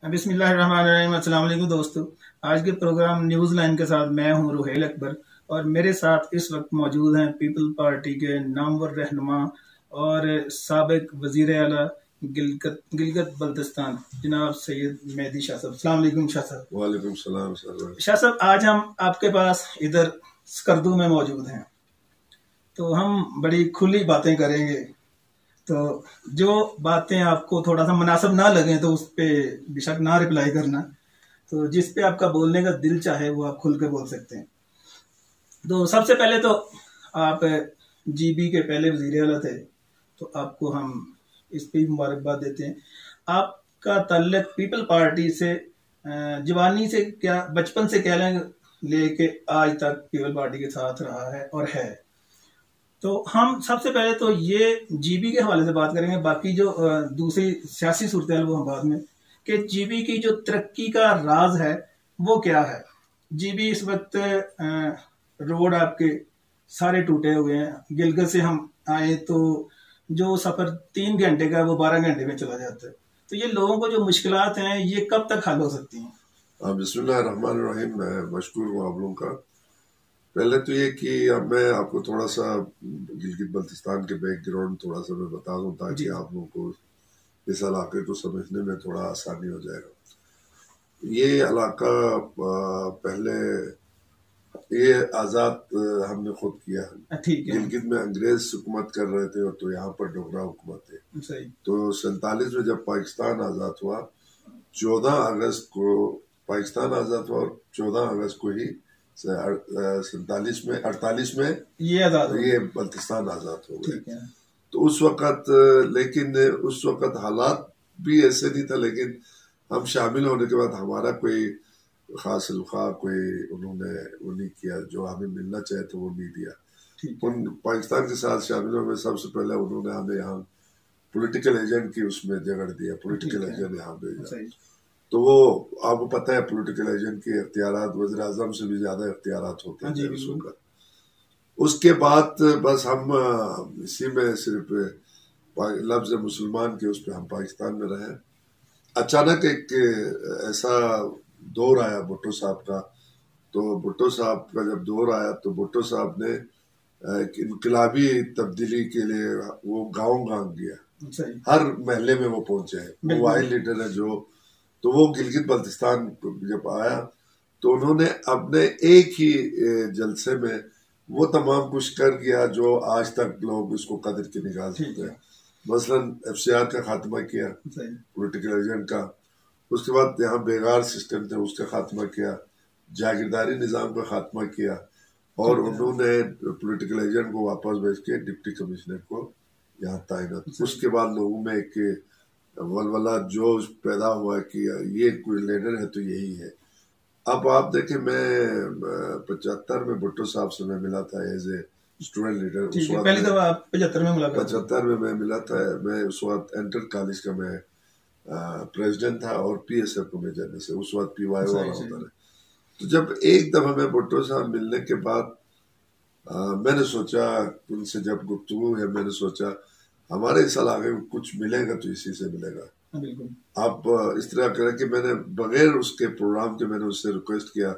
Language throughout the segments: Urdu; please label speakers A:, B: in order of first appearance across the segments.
A: بسم اللہ الرحمن الرحیم۔ السلام علیکم دوستو، آج کے پروگرام نیوز لائن کے ساتھ میں ہوں روحیل اکبر، اور میرے ساتھ اس وقت موجود ہیں پیپل پارٹی کے نامور رہنما اور سابق وزیر اعلیٰ گلگت بلتستان جناب سید مہدی شاہ صاحب۔ السلام علیکم شاہ صاحب۔
B: وعلیکم السلام
A: شاہ صاحب، آج ہم آپ کے پاس ادھر سکردو میں موجود ہیں، تو ہم بڑی کھلی باتیں کریں گے، تو جو باتیں آپ کو تھوڑا سا مناسب نہ لگیں تو اس پہ بے شک نہ رپلائی کرنا، تو جس پہ آپ کا بولنے کا دل چاہے وہ آپ کھل کے بول سکتے ہیں۔ تو سب سے پہلے تو آپ جی بی کے پہلے وزیر اعلیٰ تھے، تو آپ کو ہم اس پہ مبارکباد دیتے ہیں۔ آپ کا تعلق پیپل پارٹی سے جوانی سے کیا، بچپن سے کیا لے کے آج تک پیپل پارٹی کے ساتھ رہا ہے اور ہے، تو ہم سب سے پہلے تو یہ جی بی کے حوالے سے بات کریں گے، باقی جو دوسری سیاسی صورتحال وہ ہم بعد میں، کہ جی بی کی جو ترقی کا راز ہے وہ کیا ہے۔ جی بی اس وقت روڈ آپ کے سارے ٹوٹے ہوئے ہیں، گلگت سے ہم آئے تو جو سفر 3 گھنٹے کا وہ 12 گھنٹے میں چلا جاتا ہے، تو یہ لوگوں کو جو مشکلات ہیں یہ کب تک حل ہو سکتی ہیں؟
B: بسم اللہ الرحمن الرحیم۔ میں مشکور ہوں آپ لوگوں کا۔ پہلے تو یہ کہ اب میں آپ کو تھوڑا سا گلگت بلتستان کے بیک گراؤنڈ تھوڑا سا میں بتا دوں تاکہ آپ لوگوں کو اس علاقے کو سمجھنے میں تھوڑا آسانی ہو جائے گا۔ یہ علاقہ پہلے یہ آزاد ہم نے خود کیا ہے۔ گلگت میں انگریز حکومت کر رہے تھے اور تو یہاں پر ڈوگرا حکومت تھے۔ تو 47 میں جب پاکستان آزاد ہوا، 14 اگست کو پاکستان آزاد ہوا، اور 14 اگست کو ہی 48 میں یہ بلتستان آزاد ہو گئے۔ تو اس وقت لیکن اس وقت حالات بھی ایسے نہیں تھا، لیکن ہم شامل ہونے کے بعد ہمارا کوئی خاص الخواہ کوئی انہوں نے وہ نہیں کیا، جو ہمیں ملنا چاہے تو وہ نہیں دیا۔ ان پاکستان کے ساتھ شامل ہونے میں سب سے پہلے انہوں نے ہمیں یہاں پولیٹیکل ایجنٹ کی اس میں جگڑ دیا، پولیٹیکل ایجنٹ یہاں بھیجا۔ تو وہ آپ کو پتہ ہے پولیٹیکل ایجنٹ کے اختیارات وزیر اعظم سے بھی زیادہ اختیارات ہوتے ہیں اس وقت۔ اس کے بعد بس ہم اسی میں صرف لفظ مسلمان کے اس پہ ہم پاکستان میں رہے۔ اچانک ایک ایسا دور آیا بھٹو صاحب کا، تو بھٹو صاحب کا جب دور آیا تو بھٹو صاحب نے ایک انقلابی تبدیلی کے لیے وہ گاؤں گیا، ہر محلے میں وہ پہنچے ہیں، وہ واحد لیڈر ہے جو۔ تو وہ گلگت بلتستان جب آیا تو انہوں نے اپنے ایک ہی جلسے میں وہ تمام کچھ کر گیا جو آج تک لوگ اس کو قدر کے نکال سکتے ہیں۔ مثلاً FCR کا خاتمہ کیا، پولیٹیکل ایجنٹ کا۔ اس کے بعد یہاں بیگار سسٹم تھے اس کا خاتمہ کیا، جاگیرداری نظام کا خاتمہ کیا، اور انہوں نے پولیٹیکل ایجنٹ کو واپس بھیج کے ڈپٹی کمشنر کو یہاں تعینات۔ اس کے بعد لوگوں میں ایک ولولہ جوش پیدا ہوا کہ یہ کوئی لیڈر ہے تو یہی ہے۔ اب آپ دیکھیں، میں 75 میں بھٹو صاحب سے میں ملا تھا ایز اے اسٹوڈنٹ لیڈر۔
A: پہلی دفعہ 75 میں ملاقات؟
B: 75 میں ملا تھا۔ میں اس وقت انٹر کالج کا میں پریزیڈنٹ تھا اور PSF کو میں جانے سے اس وقت PYO والا ہوتا ہے۔ تو جب ایک دفعہ میں بھٹو صاحب ملنے کے بعد میں نے سوچا، ان سے جب گفتگو ہے، میں نے سوچا ہمارے اس علاقے میں کچھ ملے گا تو اسی سے ملے گا۔ آپ اس طرح کریں کہ میں نے بغیر اس کے پروگرام کے میں نے اس سے ریکویسٹ کیا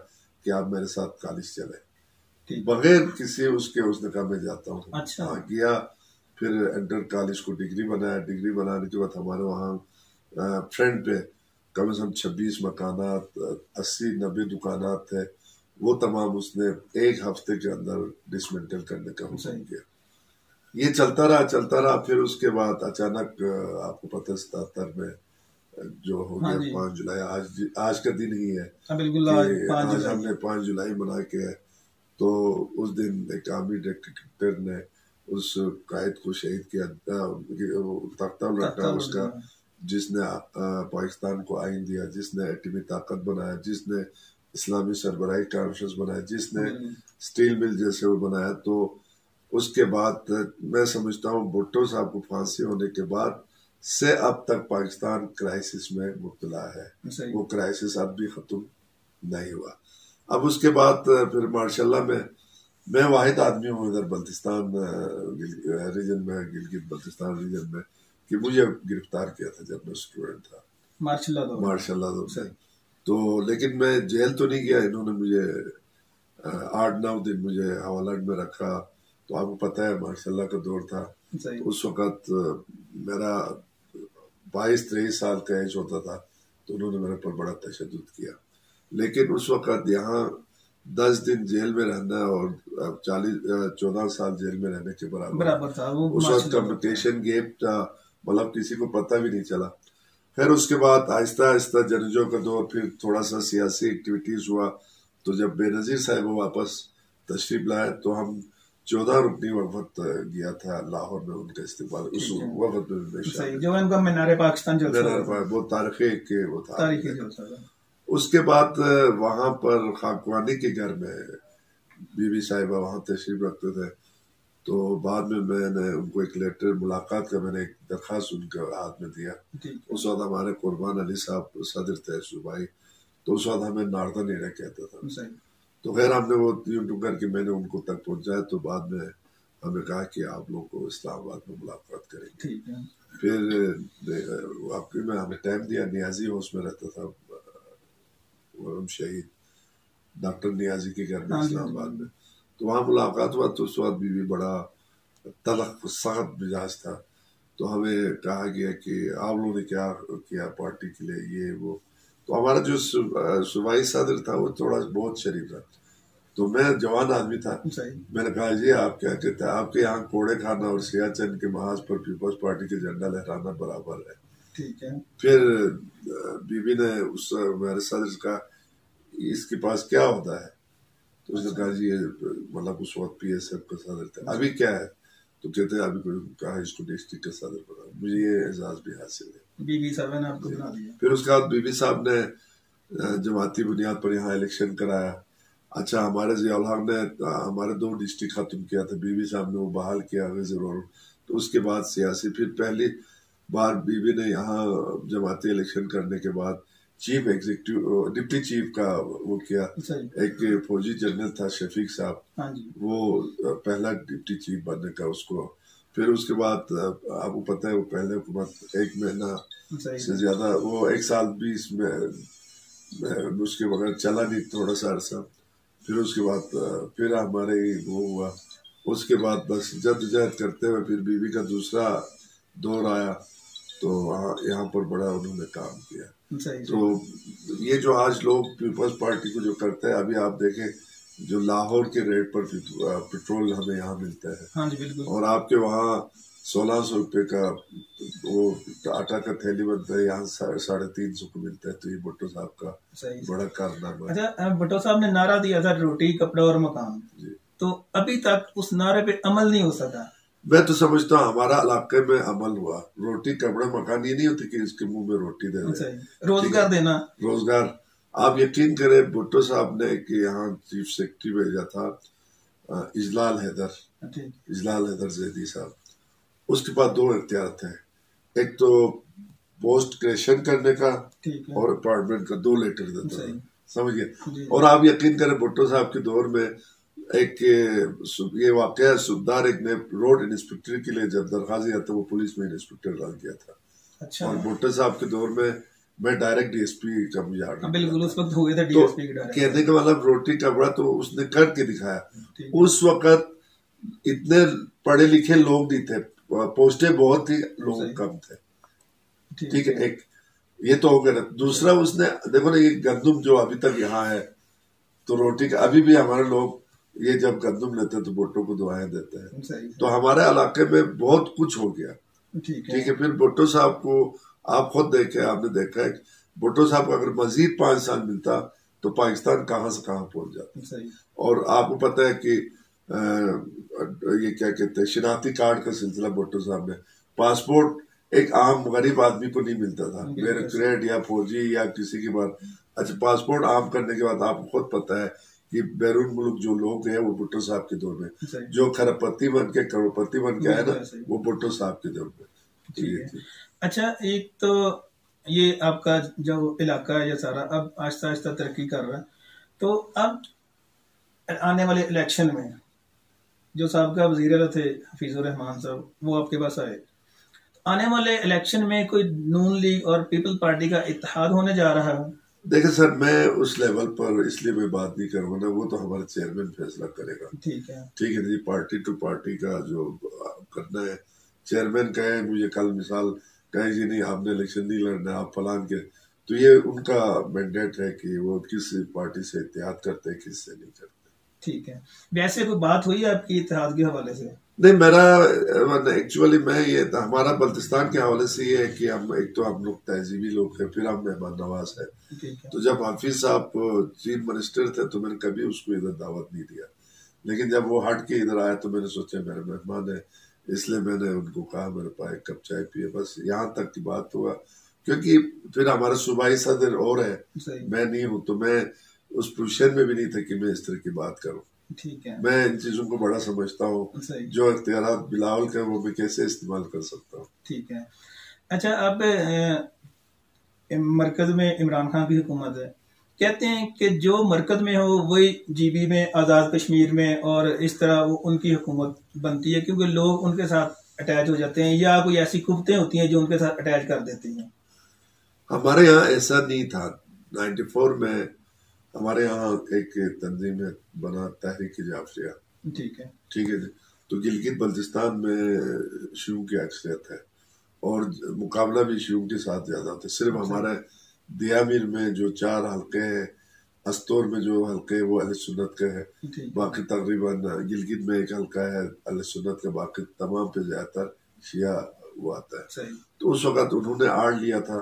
B: کہ آپ میرے ساتھ کالج چلیں، بغیر کسی اس نے کہا میں جاتا ہوں۔ ہاں گیا، پھر انٹر کالج کو ڈگری بنایا۔ ڈگری بنانے کے بعد ہمارے وہاں فرنٹ پہ کم از کم 26 مکانات، 80-90 دکانات تھے، وہ تمام اس نے ایک ہفتے کے اندر ڈسمنٹل کرنے کا حکم کیا۔ یہ چلتا رہا۔ پھر اس کے بعد اچانک آپ کو پتہ 77 میں جو ہو گیا 5 جولائی، آج کا دن ہی ہے، آج ہم نے 5 جولائی منا کے، تو اس دن ایک آرمی ڈکٹیٹر نے اس قائد کو شہید کیا، تختہ الٹا اس کا، جس نے پاکستان کو آئین دیا، جس نے ایٹمی طاقت بنایا، جس نے اسلامی سربراہی کانفرنس بنایا، جس نے سٹیل مل جیسے وہ بنایا۔ تو اس کے بعد میں سمجھتا ہوں بھٹو صاحب کو پھانسی ہونے کے بعد سے اب تک پاکستان کرائسس میں مبتلا ہے، وہ کرائسس اب بھی ختم نہیں ہوا۔ اب اس کے بعد پھر ماشاء اللہ میں واحد آدمی ہوں ادھر بلتستان ریجن میں، گلگت بلتستان ریجن میں، کہ مجھے گرفتار کیا تھا جب میں اسٹوڈنٹ تھا۔
A: ماشاء اللہ
B: سے. تو لیکن میں جیل تو نہیں گیا, انہوں نے مجھے 8-9 دن مجھے حوالت میں رکھا. تو آپ کو پتہ ہے ماشاء اللہ کا دور تھا, اس وقت میرا 22-23 سال کا ایج ہوتا تھا, تو انہوں نے میرے پر بڑا تشدد کیا. لیکن اس وقت یہاں 10 دن جیل میں رہنا اور 14 سال جیل میں رہنے کے برابر
A: تھا.
B: اس وقت کمیونیکیشن گیپ تھا, مطلب کسی کو پتہ بھی نہیں چلا. پھر اس کے بعد آہستہ آہستہ جنجوں کا دور, پھر تھوڑا سا سیاسی ایکٹیویٹیز ہوا. تو جب بے نظیر صاحب واپس تشریف لائے تو ہم 14 رکنی وفد گیا تھا لاہور میں ان کا استقبال. اس وقت میں
A: جو ان کا مینار پاکستان
B: وہ تاریخی کہ وہ تھا. اس کے بعد وہاں پر خاکوانی کے گھر میں بی بی صاحبہ وہاں تشریف رکھتے تھے. تو بعد میں نے ان کو ایک لیٹر ملاقات کا میں نے ایک درخواست ان کے ہاتھ میں دیا. اس وقت ہمارے قربان علی صاحب صدر تھے صوبائی, تو اس وقت ہمیں ناردرن ایریا کہتا تھا. تو خیر ہم نے وہ یوں کر کے میں نے ان کو تک پہنچایا. تو بعد میں ہمیں کہا کہ آپ لوگوں کو اسلام آباد میں ملاقات کریں گے. پھر واقعی میں ہمیں ٹائم دیا. نیازی ہاؤس میں رہتا تھا شہید ڈاکٹر نیازی کے گھر میں اسلام آباد میں. تو وہاں ملاقات ہوا. تو اس وقت بھی بڑا تلخ سخت مزاج تھا. تو ہمیں کہا گیا کہ آپ لوگوں نے کیا کیا پارٹی کے لیے, یہ وہ. تو ہمارا جو صوبائی صدر تھا وہ تھوڑا بہت شریف تھا. تو میں جوان آدمی تھا, میں نے کہا جی آپ کیا کہتے ہیں, آپ کے یہاں کوڑے کھانا اور سیاچن کے محاذ پر پیپلز پارٹی کے جھنڈا لہرانا برابر ہے. پھر بی بی نے اس میرے صدر سے کہا اس کے پاس کیا ہوتا ہے. تو اس نے کہا جی مطلب اس وقت پی ایس ایف کا صدر تھا, ابھی کیا ہے. تو کہتے ہیں ابھی کہا اس کو ڈسٹرکٹ کا صدر بنا. مجھے یہ اعزاز بھی حاصل ہے.
A: بی بی صاحب نے آپ کو بنا دیا.
B: پھر اس کے بعد بی بی صاحب نے جماعتی بنیاد پر یہاں الیکشن کرایا. اچھا ہمارے ضیاء الحق نے ہمارے 2 ڈسٹرکٹ ختم کیا تھا, بی بی صاحب نے وہ بحال کیا ضرور. تو اس کے بعد سیاسی پھر پہلی بار بی بی نے یہاں جماعتی الیکشن کرنے کے بعد چیف ایگزیکٹو ڈپٹی چیف کا وہ کیا. ایک فوجی جنرل تھا شفیق صاحب, وہ پہلا ڈپٹی چیف بننے کا اس کو. پھر اس کے بعد آپ کو پتہ ہے وہ پہلے حکومت 1 مہینہ سے زیادہ وہ 1 سال 20 میں اس کے بغیر چلا نہیں تھوڑا سا عرصہ. پھر اس کے بعد پھر ہمارے وہ ہوا. اس کے بعد بس جدوجہد کرتے ہوئے پھر بی بی کا دوسرا دور آیا. تو یہاں پر بڑا انہوں نے کام کیا. تو یہ جو آج لوگ پیپلز پارٹی کو جو کرتے ہیں, ابھی آپ دیکھیں جو لاہور کے ریٹ پر پیٹرول ہمیں یہاں ملتا ہے, اور آپ کے وہاں 1600 روپے کا وہ آٹا کا تھیلی بنتا ہے, یہاں 350 کو ملتا ہے. تو یہ بھٹو صاحب کا بڑا کارنامہ ہے.
A: اچھا بھٹو صاحب نے نعرہ دیا تھا روٹی کپڑا اور مکان, تو ابھی تک اس نعرے پہ عمل نہیں ہو سکا.
B: میں تو سمجھتا ہوں ہمارا علاقے میں عمل ہوا. روٹی کپڑا مکان یہ نہیں ہوتی کہ اس کے منہ میں روٹی دے دیں,
A: روزگار دینا.
B: روزگار آپ یقین کریں بھٹو صاحب نے کہ یہاں چیف سیکرٹری بھیجا تھا اجلال حیدر زیدی صاحب. اس کے بعد 2 اختیار تھے, ایک تو پوسٹ گریجویشن کرنے کا اور اپارٹمنٹ کا 2 لیٹر دیتا تھا, سمجھ گئے. اور آپ یقین کریں بھٹو صاحب کے دور میں ایک یہ واقعہ سبدار ایک نے روڈ انسپیکٹر کے لیے جب درخواست آتا وہ پولیس میں انسپیکٹر ڈال کیا تھا. اور بھٹو صاحب کے دور میں ڈائریکٹ ڈی ایس پی کا مجھے
A: بالکل اس وقت ہوئے تھے ڈی ایس پی کے ڈائریکٹ.
B: کہنے کا مطلب روٹی کپڑا تو اس نے کر کے دکھایا. اس وقت اتنے پڑھے لکھے لوگ نہیں تھے, پوسٹیں بہت ہی لوگ کم تھے. ٹھیک ہے, ایک یہ تو ہو گیا. دوسرا اس نے دیکھو نا یہ گندم جو ابھی تک یہاں ہے, تو روٹی کا ابھی بھی ہمارے لوگ یہ جب گندم لیتے تو بھٹو کو دعائیں دیتے ہیں. تو ہمارے علاقے میں بہت کچھ ہو گیا. ٹھیک ہے, پھر بھٹو صاحب کو آپ خود دیکھیں, آپ نے دیکھا ہے بھٹو صاحب کو اگر مزید 5 سال ملتا تو پاکستان کہاں سے کہاں پہنچ جاتا. اور آپ کو پتہ ہے کہ یہ کیا کہتے ہیں شناختی کارڈ کا سلسلہ بھٹو صاحب نے, پاسپورٹ ایک عام غریب آدمی کو نہیں ملتا تھا, بیوروکریٹ یا فوجی یا کسی کی بات. اچھا پاسپورٹ عام کرنے کے بعد آپ کو خود پتہ ہے کہ بیرون ملک جو لوگ ہیں وہ بھٹو صاحب کے دور میں, جو کھرپتی بن کے کروڑپتی بن کے آئے نا وہ بھٹو صاحب کے دور میں.
A: اچھا ایک تو یہ آپ کا جو علاقہ ہے یہ سارا اب آہستہ آہستہ ترقی کر رہا ہے, تو اب آنے والے الیکشن میں جو سابقہ وزیر اعلیٰ تھے حفیظ الرحمان صاحب وہ آپ کے پاس آئے, آنے والے الیکشن میں کوئی نون لیگ اور پیپل پارٹی کا اتحاد ہونے جا رہا ہے؟
B: دیکھیں سر، میں اس لیول پر اس لیے میں بات نہیں کروں گا، وہ تو ہمارا چیئرمین فیصلہ کرے گا. ٹھیک ہے جی. پارٹی ٹو پارٹی کا جو کرنا ہے چیئرمین کہے مجھے کل مثال کہے جی نہیں آپ نے الیکشن نہیں لڑنا آپ فلان کے، تو یہ ان کا مینڈیٹ ہے کہ وہ کس پارٹی سے اتحاد کرتے ہیں کس سے نہیں کرتے. ٹھیک ہے.
A: ویسے کوئی بات ہوئی آپ کی اتحاد کے حوالے سے؟
B: نہیں، میرا ایکچولی میں یہ ہمارا بلتستان کے حوالے سے یہ ہے کہ ہم ایک تو ہم لوگ تہذیبی لوگ ہیں، پھر ہم مہمان نواز ہیں. تو جب حافظ صاحب چیف منسٹر تھے تو میں نے کبھی اس کو ادھر دعوت نہیں دیا، لیکن جب وہ ہٹ کے ادھر آیا تو میں نے سوچا میرے مہمان ہے، اس لیے میں نے ان کو کہا میرے پاس ایک کپ چائے پیے، بس یہاں تک کی بات ہوا. کیونکہ پھر ہمارا صوبائی صدر اور ہے، میں نہیں ہوں، تو میں اس پوزیشن میں بھی نہیں تھا کہ میں اس طرح کی بات کروں.
A: ٹھیک ہے.
B: میں ان چیزوں کو بڑا سمجھتا ہوں، جو اختیارات بلاول کے وہ میں کیسے استعمال کر سکتا ہوں.
A: ٹھیک ہے. اچھا، اب مرکز میں عمران خان کی حکومت ہے، کہتے ہیں کہ جو مرکز میں ہو وہی جی بی میں آزاد کشمیر میں اور اس طرح وہ ان کی حکومت بنتی ہے، کیونکہ لوگ ان کے ساتھ اٹیچ ہو جاتے ہیں یا کوئی ایسی قوتیں ہوتی ہیں جو ان کے ساتھ اٹیچ کر دیتی ہیں.
B: ہمارے یہاں ایسا نہیں تھا. 94 میں ہمارے یہاں ایک تنظیم بنا تحریک جعفریہ. ٹھیک ہے جی. تو گلگت بلتستان میں شیعوں کی اکثریت ہے اور مقابلہ بھی شیعوں کے ساتھ زیادہ ہوتا ہے. صرف ہمارے دیامیر میں جو 4 حلقے ہیں، استور میں جو حلقے ہیں وہ اہل سنت کا ہے، باقی تقریباً گلگت میں ایک حلقہ ہے اہل سنت کا، باقی تمام پہ زیادہ تر شیعہ وہ آتا ہے. تو اس وقت انہوں نے آڑ لیا تھا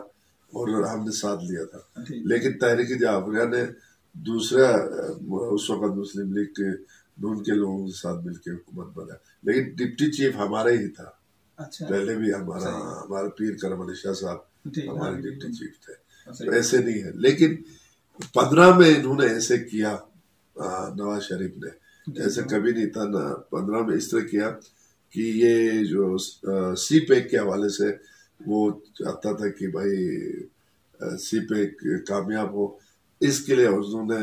B: اور ہم نے ساتھ لیا تھا. لیکن تحریک جعفریہ نے دوسرا اس وقت مسلم لیگ کے نون کے لوگوں کے ساتھ مل کے حکومت بنا، لیکن ڈپٹی چیف ہمارا ہی تھا. پہلے بھی ہمارا پیر کرم علی شاہ صاحب ہمارے ڈپٹی چیف تھے. تو ایسے نہیں ہے. لیکن 15 میں انہوں نے ایسے کیا، نواز شریف نے ایسے کبھی نہیں تھا. 15 میں اس طرح کیا کہ یہ جو سی پیک کے حوالے سے وہ چاہتا تھا کہ بھائی سی پیک کامیاب ہو. اس کے لیے انہوں نے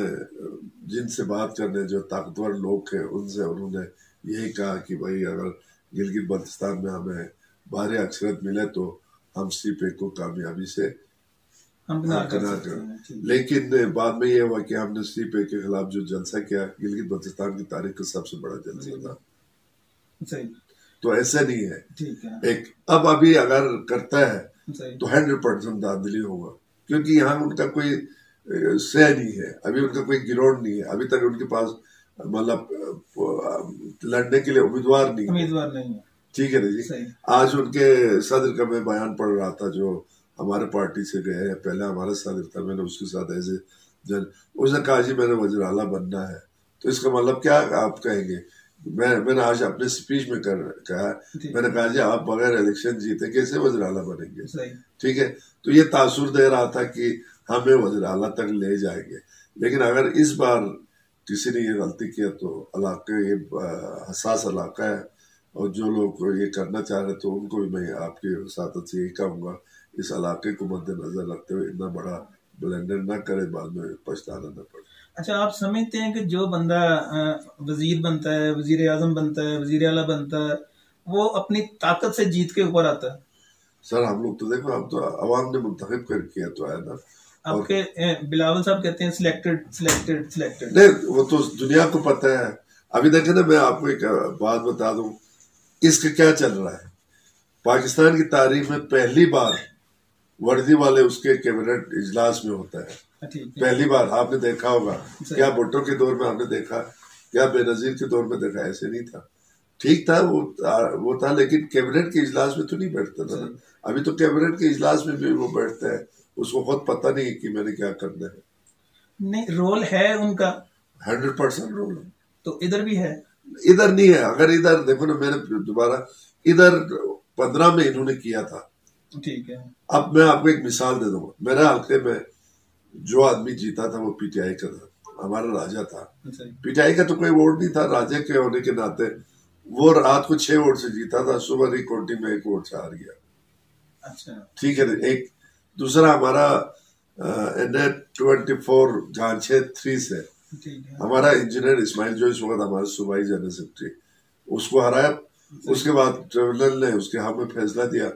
B: جن سے بات کرنے جو طاقتور لوگ ہیں ان سے انہوں نے یہی کہا کہ بھائی اگر گلگت بلتستان میں ہمیں بھاری اکثریت ملے تو ہم سی پیک کو کامیابی سے کنار کریں. لیکن بعد میں یہ ہوا کہ ہم نے سی پیک کے خلاف جو جلسہ کیا، گلگت بلتستان کی تاریخ کا سب سے بڑا جلسہ تھا. تو ایسا نہیں ہے. ایک اب ابھی اگر کرتا ہے تو 100% داندلی ہوگا، کیونکہ یہاں ان کا کوئی سہ نہیں ہے، ابھی ان کا کوئی گروڑ نہیں ہے، ابھی تک ان کے پاس مطلب لڑنے کے لیے امیدوار نہیں ہے. ٹھیک ہے نا جی. آج ان کے صدر کا میں بیان پڑھ رہا تھا جو ہمارے پارٹی سے گئے ہیں، پہلے ہمارا صدر تھا، میں نے اس کے ساتھ ایسے اس نے کہا جی میں نے وزیر اعلیٰ بننا ہے. تو اس کا مطلب کیا آپ کہیں گے؟ میں نے آج اپنے سپیچ میں کہا، میں نے کہا جی آپ بغیر الیکشن جیتے کیسے وزیر اعلیٰ بنیں گے؟ ٹھیک ہے. تو یہ تاثر دے رہا تھا کہ ہمیں وزیر اعلیٰ تک لے جائیں گے. لیکن اگر اس بار کسی نے یہ غلطی کیا تو علاقے یہ حساس علاقہ ہے اور جو لوگ یہ کرنا چاہ رہے تو ان کو بھی میں آپ کی وساطت سے یہی کہوں گا اس علاقے کو مد نظر رکھتے ہوئے اتنا بڑا بلنڈر نہ کرے، بعد میں پچھتانا نہ پڑے.
A: اچھا، آپ سمجھتے ہیں کہ جو بندہ وزیر بنتا ہے، وزیر اعظم بنتا ہے، وزیر اعلیٰ بنتا ہے، وہ اپنی طاقت سے جیت کے اوپر آتا ہے؟
B: سر ہم لوگ تو دیکھو اب تو عوام نے منتخب کر کیا تو ہے نا.
A: آپ کے بلاول صاحب کہتے ہیں سلیکٹڈ.
B: نہیں، وہ تو دنیا کو پتہ ہے. ابھی دیکھیں نا، میں آپ کو ایک بات بتا دوں اس کا کیا چل رہا ہے. پاکستان کی تاریخ میں پہلی بار وردی والے اس کے کیبنٹ اجلاس میں ہوتا ہے. پہلی بار آپ نے دیکھا ہوگا. کیا بھٹو کے دور میں ہم نے دیکھا، کیا بے نظیر کے دور میں دیکھا؟ ایسے نہیں تھا. ٹھیک تھا وہ تھا، لیکن کیبنٹ کے اجلاس میں تو نہیں بیٹھتا تھا نا. ابھی تو کیبنٹ کے اجلاس میں بھی وہ بیٹھتا ہے، اس کو خود پتہ نہیں کہ میں نے کیا کرنا ہے.
A: نہیں، رول ہے ان کا
B: 100% رول ہے.
A: تو ادھر بھی ہے؟
B: ادھر نہیں ہے. اگر ادھر دیکھو نا، میں نے دوبارہ ادھر 15 میں انہوں نے کیا تھا.
A: ٹھیک ہے.
B: اب میں آپ کو ایک مثال دے دوں گا. میرے حلقے میں جو آدمی جیتا تھا وہ پی ٹی آئی کا تھا، ہمارا راجہ تھا. پی ٹی آئی کا تو کوئی ووٹ نہیں تھا، راجہ کے ہونے کے ناطے وہ رات کو 6 ووٹ سے جیتا تھا، صبح ری کاؤنٹنگ میں 1 ووٹ سے ہار گیا.
A: اچھا
B: ٹھیک ہے. ایک دوسرا ہمارا N24 گانچے 3 سے ہمارا انجینئر اسماعیل جو اس وقت ہمارے صوبائی جنرل سیکرٹری، اس کو ہرایا. اس کے بعد ٹریبونل نے اس کے حق میں فیصلہ دیا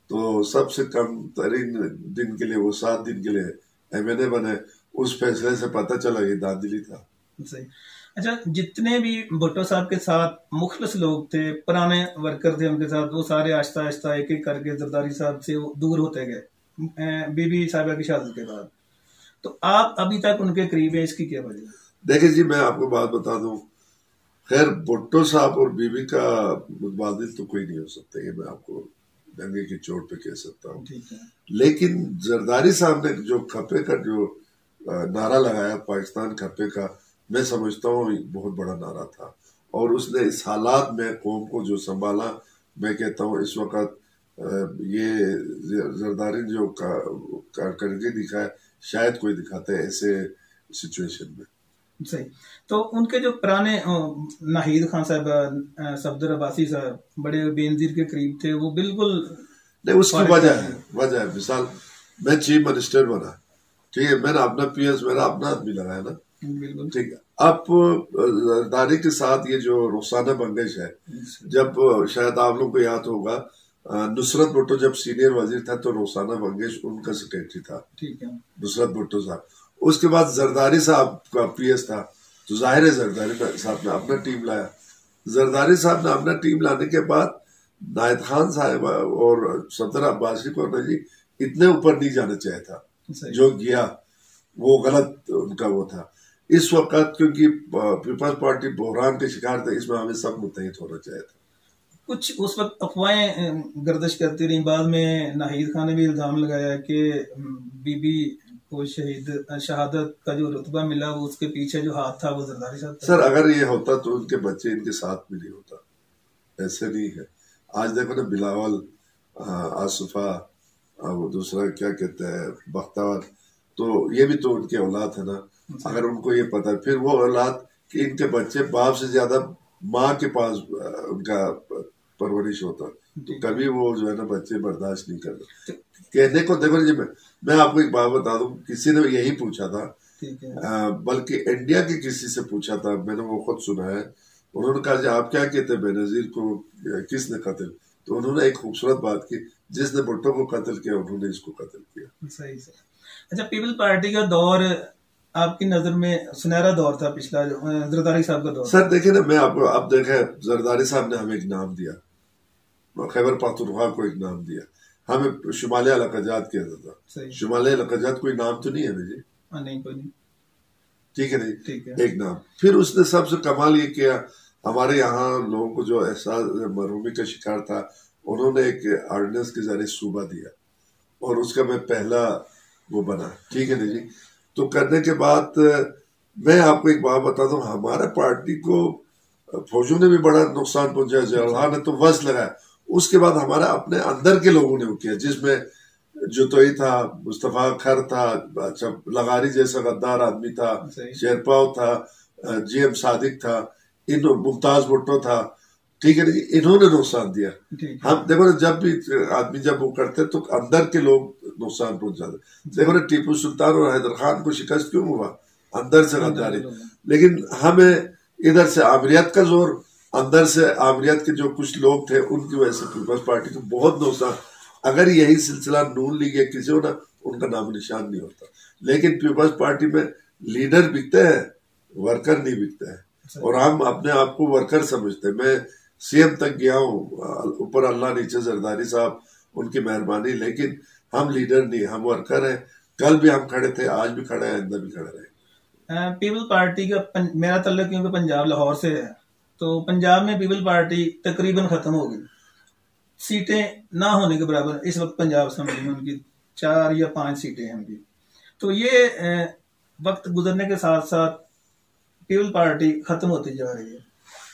B: تو سب سے کم ترین دن کے لیے وہ 7 دن کے لیے MNA بنے. اس فیصلے سے پتہ چلا یہ داندلی تھا.
A: صحیح. اچھا جتنے بھی بھٹو صاحب کے ساتھ مخلص لوگ تھے، پرانے ورکر تھے ان کے ساتھ، وہ سارے آہستہ آہستہ ایک ایک کر کے زرداری صاحب سے دور ہوتے گئے بی بی صاحبہ کی شادی کے بعد. تو آپ ابھی تک ان کے قریب ہیں، اس کی کیا وجہ؟
B: دیکھیں جی میں آپ کو بات بتا دوں، خیر بھٹو صاحب اور بی بی کا متبادل تو کوئی نہیں ہو سکتا، یہ میں آپ کو ڈنگے کی چوٹ پہ کہہ سکتا ہوں. لیکن زرداری صاحب نے جو کھپے کا جو نعرہ لگایا پاکستان کھپے کا، میں سمجھتا ہوں بہت بڑا نعرہ تھا. اور اس نے اس حالات میں قوم کو جو سنبھالا، میں کہتا ہوں اس وقت یہ زرداری جو کارکردگی دکھائے شاید کوئی دکھاتا ہے ایسے سچویشن میں.
A: صحیح. تو ان کے جو پرانے ناہید خان صاحب، صفدر عباسی صاحب بڑے بے نظیر کے قریب تھے، وہ بالکل
B: نہیں. اس کی وجہ ہے مثال میں چیف منسٹر بنا، ٹھیک ہے، میں نے اپنا PS میرا اپنا آدمی لگایا نا، ٹھیک ہے. اب زرداری کے ساتھ یہ جو رخسانہ بنگش ہے، جب شاید آپ لوگ کو یاد ہوگا نصرت بھٹو جب سینئر وزیر تھا تو رخسانہ بنگش ان کا سیکریٹری تھا، نصرت بھٹو صاحب. اس کے بعد زرداری صاحب کا PS تھا، تو ظاہر ہے زرداری صاحب نے اپنا ٹیم لایا. زرداری صاحب نے اپنا ٹیم لانے کے بعد ناہید خان صاحب اور صفدر عباسی کو جی اتنے اوپر نہیں جانا چاہیے تھا. جو گیا وہ غلط ان کا وہ تھا. اس وقت کیونکہ پیپلز پارٹی بحران کے شکار تھا، اس میں ہمیں سب متحد ہونا چاہیے تھا.
A: کچھ اس وقت افواہیں گردش کرتی رہی، بعد میں ناہید خان نے بھی الزام لگایا کہ بی بی کو شہادت کا جو رتبہ ملا وہ اس کے پیچھے جو ہاتھ تھا وہ زرداری صاحب تھا.
B: سر اگر یہ ہوتا تو ان کے بچے ان کے ساتھ بھی نہیں ہوتا، ایسے نہیں ہے. آج دیکھو نا بلاول، آصفہ، وہ دوسرا کیا کہتے ہیں بختور، تو یہ بھی تو ان کے اولاد ہے نا. اگر ان کو یہ پتا، پھر وہ اولاد کہ ان کے بچے باپ سے زیادہ ماں کے پاس ان کا پرورش ہوتا، تو کبھی وہ جو ہے نا بچے برداشت نہیں کرتے. کہنے کو دیکھو جی میں آپ کو ایک بات بتا دوں، کسی نے یہی پوچھا تھا، بلکہ انڈیا کے کسی سے پوچھا تھا، میں نے وہ خود سنا ہے. انہوں نے کہا جی آپ کیا کہتے ہیں بے نظیر کو کس نے قتل؟ تو انہوں نے ایک خوبصورت بات کی، جس نے بھٹو کو قتل کیا انہوں نے اس کو قتل کیا.
A: صحیح صحیح. اچھا پیپل پارٹی کا دور آپ کی نظر میں سنہرا دور تھا پچھلا، زرداری صاحب کا دور؟
B: سر دیکھیں نا، میں آپ کو اب دیکھیں زرداری صاحب نے ہمیں ایک نام دیا، خیبر پختونخوا کو ایک نام دیا، ہمیں شمالی علاقہ جات کیا تھا. شمالی علاقہ جات کوئی نام تو نہیں ہے نا جی؟
A: نہیں کوئی نہیں.
B: ٹھیک ہے نہیں، ایک نام. پھر اس نے سب سے کمال یہ کیا، ہمارے یہاں لوگوں کو جو احساس محرومی کا شکار تھا، انہوں نے ایک آرڈیننس کے ذریعے صوبہ دیا، اور اس کا میں پہلا وہ بنا. ٹھیک ہے نا جی. تو کرنے کے بعد میں آپ کو ایک بات بتا دوں، ہمارے پارٹی کو فوجوں نے بھی بڑا نقصان پہنچایا، ضیاء نے تو وز لگایا. اس کے بعد ہمارے اپنے اندر کے لوگوں نے وہ کیا، جس میں جتوئی تھا، مصطفیٰ کھر تھا، اچھا لغاری جیسا غدار آدمی تھا، شیرپاؤ تھا، GM صادق تھا، ممتاز بھٹو تھا. ٹھیک ہے نا جی. انہوں نے نقصان دیا. ہم دیکھو نا جب بھی آدمی جب وہ کرتے تو اندر کے لوگ نقصان پہنچاتے. دیکھو نا ٹیپو سلطان اور حیدر خان کو شکست کیوں ہوا؟ اندر سے غداری. لیکن ہمیں ادھر سے آمریت کا زور، اندر سے آمریت کے جو کچھ لوگ تھے ان کی وجہ سے پیپلز پارٹی کو بہت نقصان. اگر یہی سلسلہ نون لیگ یا کسی ہو نا، ان کا نام نشان نہیں ہوتا. لیکن پیپلز پارٹی میں لیڈر بکتے ہیں، ورکر نہیں بکتے ہیں، اور ہم اپنے آپ کو ورکر سمجھتے ہیں. میں CM تک گیا ہوں، اوپر اللہ نیچے زرداری صاحب ان کی مہربانی، لیکن ہم لیڈر نہیں، ہم ورکر ہیں. کل بھی ہم کھڑے تھے، آج بھی کھڑے ہیں، آئندہ بھی کھڑے رہے.
A: پیپل پارٹی کا میرا تعلق کیونکہ پنجاب لاہور سے ہے، تو پنجاب میں پیپل پارٹی تقریباً ختم ہو گئی، سیٹیں نہ ہونے کے برابر اس وقت پنجاب اسمبلی میں ان کی 4 یا 5 سیٹیں ہیں ان کی. تو یہ وقت گزرنے کے ساتھ ساتھ پیپل پارٹی ختم ہوتی جا رہی ہے،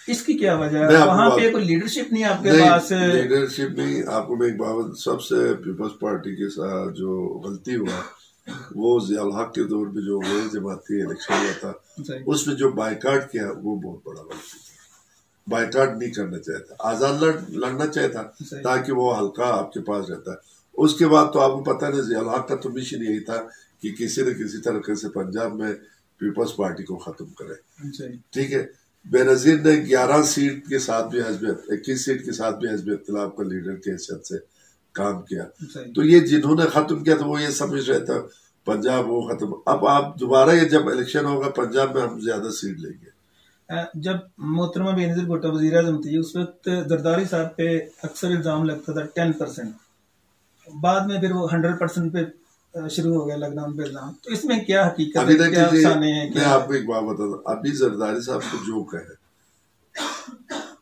A: اس کی کیا وجہ ہے؟ وہاں پہ کوئی لیڈرشپ نہیں آپ کے پاس؟
B: لیڈرشپ نہیں. آپ کو میں ایک بات، سب سے پیپلز پارٹی کے ساتھ جو غلطی ہوا وہ ضیاء الحق کے دور میں جو جماعتی الیکشن ہوا تھا، اس میں جو بائیکاٹ کیا وہ بہت بڑا غلطی تھا. بائیکاٹ نہیں کرنا چاہیے تھا، آزاد لڑنا چاہیے تھا تاکہ وہ حلقہ آپ کے پاس رہتا ہے. اس کے بعد تو آپ کو پتہ ہے ضیاء الحق کا تو مشن یہی تھا کہ کسی نہ کسی طریقے سے پنجاب میں پیپلز پارٹی کو ختم کرے. ٹھیک ہے. بے نظیر نے 11 سیٹ کے ساتھ بھی 21 سیٹ کے ساتھ بھی حزب اختلاف کا لیڈر کی حیثیت سے کام کیا. تو یہ جنہوں نے ختم کیا تو وہ یہ سمجھ رہے تھے پنجاب وہ ختم. اب آپ دوبارہ یہ جب الیکشن ہوگا پنجاب میں ہم زیادہ سیٹ لیں گے.
A: جب محترمہ بے نظیر بھٹو وزیر اعظم تھی اس وقت زرداری صاحب پہ اکثر الزام لگتا تھا 10%. بعد میں پھر وہ 100% پہ شروع ہو گیا لاک ڈاؤن پہ الزام. تو اس میں کیا حقیقت ہے, کیا افسانے ہیں؟
B: میں آپ کو ایک بات بتا دوں, ابھی زرداری صاحب کو جو کہے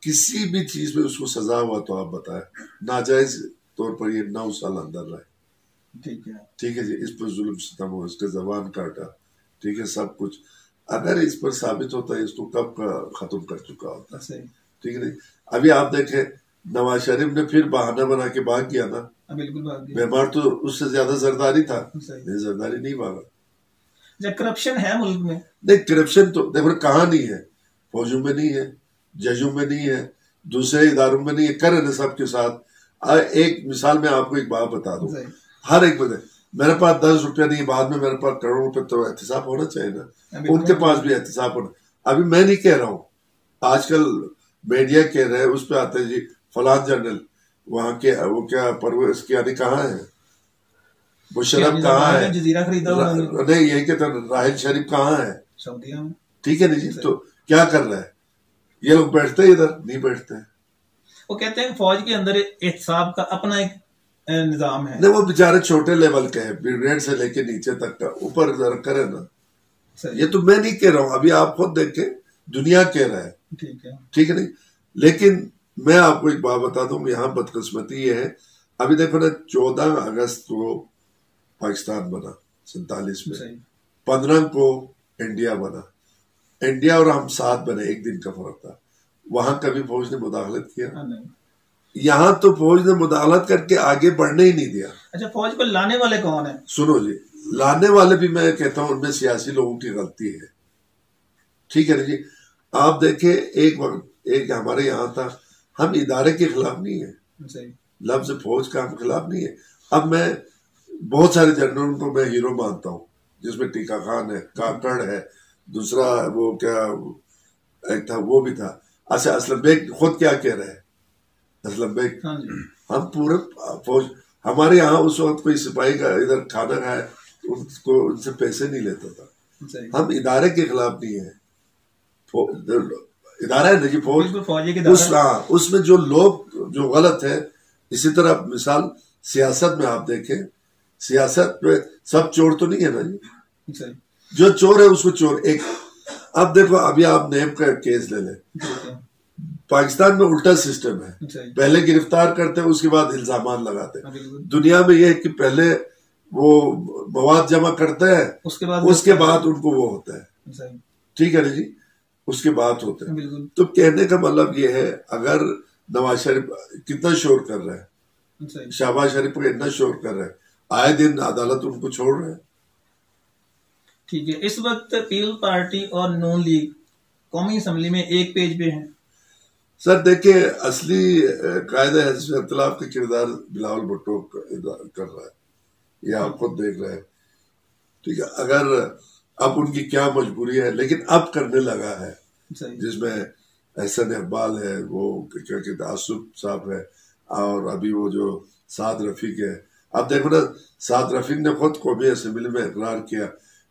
B: کسی بھی چیز میں اس کو سزا ہوا تو آپ بتائیں. ناجائز طور پر یہ 9 سال اندر رہے, ٹھیک ہے جی, اس پر ظلم ستم ہو, اس کے زبان کاٹا, ٹھیک ہے, سب کچھ. اگر اس پر ثابت ہوتا ہے اس کو کب کا ختم کر چکا ہوتا ہے, ٹھیک ہے. ابھی آپ دیکھیں نواز شریف نے پھر بہانہ بنا کے بھاگ گیا نا. بیمار تو اس سے زیادہ زرداری تھا, زرداری نہیں بھاگا.
A: کرپشن ہے ملک میں؟
B: نہیں, کرپشن تو دیکھو کہاں نہیں ہے, فوجوں میں نہیں ہے, ججوں میں نہیں ہے, دوسرے اداروں میں نہیں ہے, کر رہے سب کے ساتھ. ایک مثال میں آپ کو ایک بات بتا دوں, ہر ایک بندے میرے پاس 10 روپیہ نہیں, بعد میں میرے پاس کروڑ روپے, تو احتساب ہونا چاہیے نا. ان کے پاس بھی احتساب ہونا. ابھی میں نہیں کہہ رہا ہوں, آج کل میڈیا کہہ رہے ہیں, اس پہ آتے ہیں جی فلان جنرل وہاں کے وہ کیا پرویز کی یعنی کہاں ہے, مشرف کہاں ہے, نہیں یہی کہتا راحل شریف کہاں ہے, ٹھیک ہے نا جی. تو کیا کر رہا ہے, یہ لوگ بیٹھتے ہیں ادھر نہیں بیٹھتے ہیں.
A: وہ کہتے ہیں فوج کے اندر احتساب کا اپنا ایک نظام ہے.
B: نہیں, وہ بیچارے چھوٹے لیول کے ہیں, بریگیڈ سے لے کے نیچے تک کا, اوپر ذرا کرے نا. یہ تو میں نہیں کہہ رہا ہوں, ابھی آپ خود دیکھیں دنیا کہہ رہا ہے, ٹھیک ہے نہیں. لیکن میں آپ کو ایک بات بتا دوں, یہاں بدقسمتی یہ ہے, ابھی دیکھو نا 14 اگست کو پاکستان بنا 47 میں, 15 کو انڈیا بنا, انڈیا اور ہم ساتھ بنے, ایک دن کا فرق تھا. وہاں کبھی فوج نے مداخلت کیا؟ یہاں تو فوج نے مداخلت کر کے آگے بڑھنے ہی نہیں دیا.
A: اچھا, فوج کو لانے والے کون ہیں؟
B: سنو جی, لانے والے بھی میں کہتا ہوں ان میں سیاسی لوگوں کی غلطی ہے, ٹھیک ہے نا جی. آپ دیکھیں ایک وقت ایک ہمارے یہاں تھا, ہم ادارے کے خلاف نہیں ہیں, لفظ فوج کا ہم خلاف نہیں ہے. اب میں بہت سارے جنرلوں کو میں ہیرو مانتا ہوں, جس میں ٹیکا خان ہے, کاکڑ ہے, دوسرا وہ کیا ایک تھا وہ بھی تھا. اچھا, اسلم بیگ خود کیا کہہ رہے ہیں, اسلم بیگ, ہم پورے فوج, ہمارے یہاں اس وقت کوئی سپاہی کا ادھر کھانا کھائے ان کو ان سے پیسے نہیں لیتا تھا. ہم ادارے کے خلاف نہیں ہیں, ادارہ ہے نا جی فوج, اس میں جو لوگ جو غلط ہے. اسی طرح مثال سیاست میں آپ دیکھیں, سیاست میں سب چور تو نہیں ہے نا جی, جو چور ہے اس کو چور ایک. اب دیکھو ابھی آپ نیب کا کیس لے لیں, پاکستان میں الٹا سسٹم ہے, پہلے گرفتار کرتے اس کے بعد الزامات لگاتے. دنیا میں یہ ہے کہ پہلے وہ مواد جمع کرتا ہے, اس کے بعد ان کو وہ ہوتا ہے, ٹھیک ہے نا جی, اس کے بعد ہوتے ہیں. تو کہنے کا مطلب یہ ہے, اگر نواز شریف کتنا شور کر رہا ہے, شہباز شریف کو اتنا شور کر رہا ہے, آئے دن عدالت ان کو چھوڑ رہے ہیں.
A: ٹھیک ہے, اس وقت پیپل پارٹی اور نون لیگ قومی اسمبلی میں ایک پیج پہ ہیں.
B: سر دیکھیں, اصلی قائد حزب اختلاف کا کردار بلاول بھٹو کر رہا ہے, یہ آپ خود دیکھ رہے ہیں, ٹھیک ہے. اگر اب ان کی کیا مجبوری ہے, لیکن اب کرنے لگا ہے, جس میں احسن اقبال ہے, وہ کیا کہتے ہیں آصف صاحب ہے, اور ابھی وہ جو سعد رفیق ہے. اب دیکھو نا, سعد رفیق نے خود قومی اسمبلی میں اقرار کیا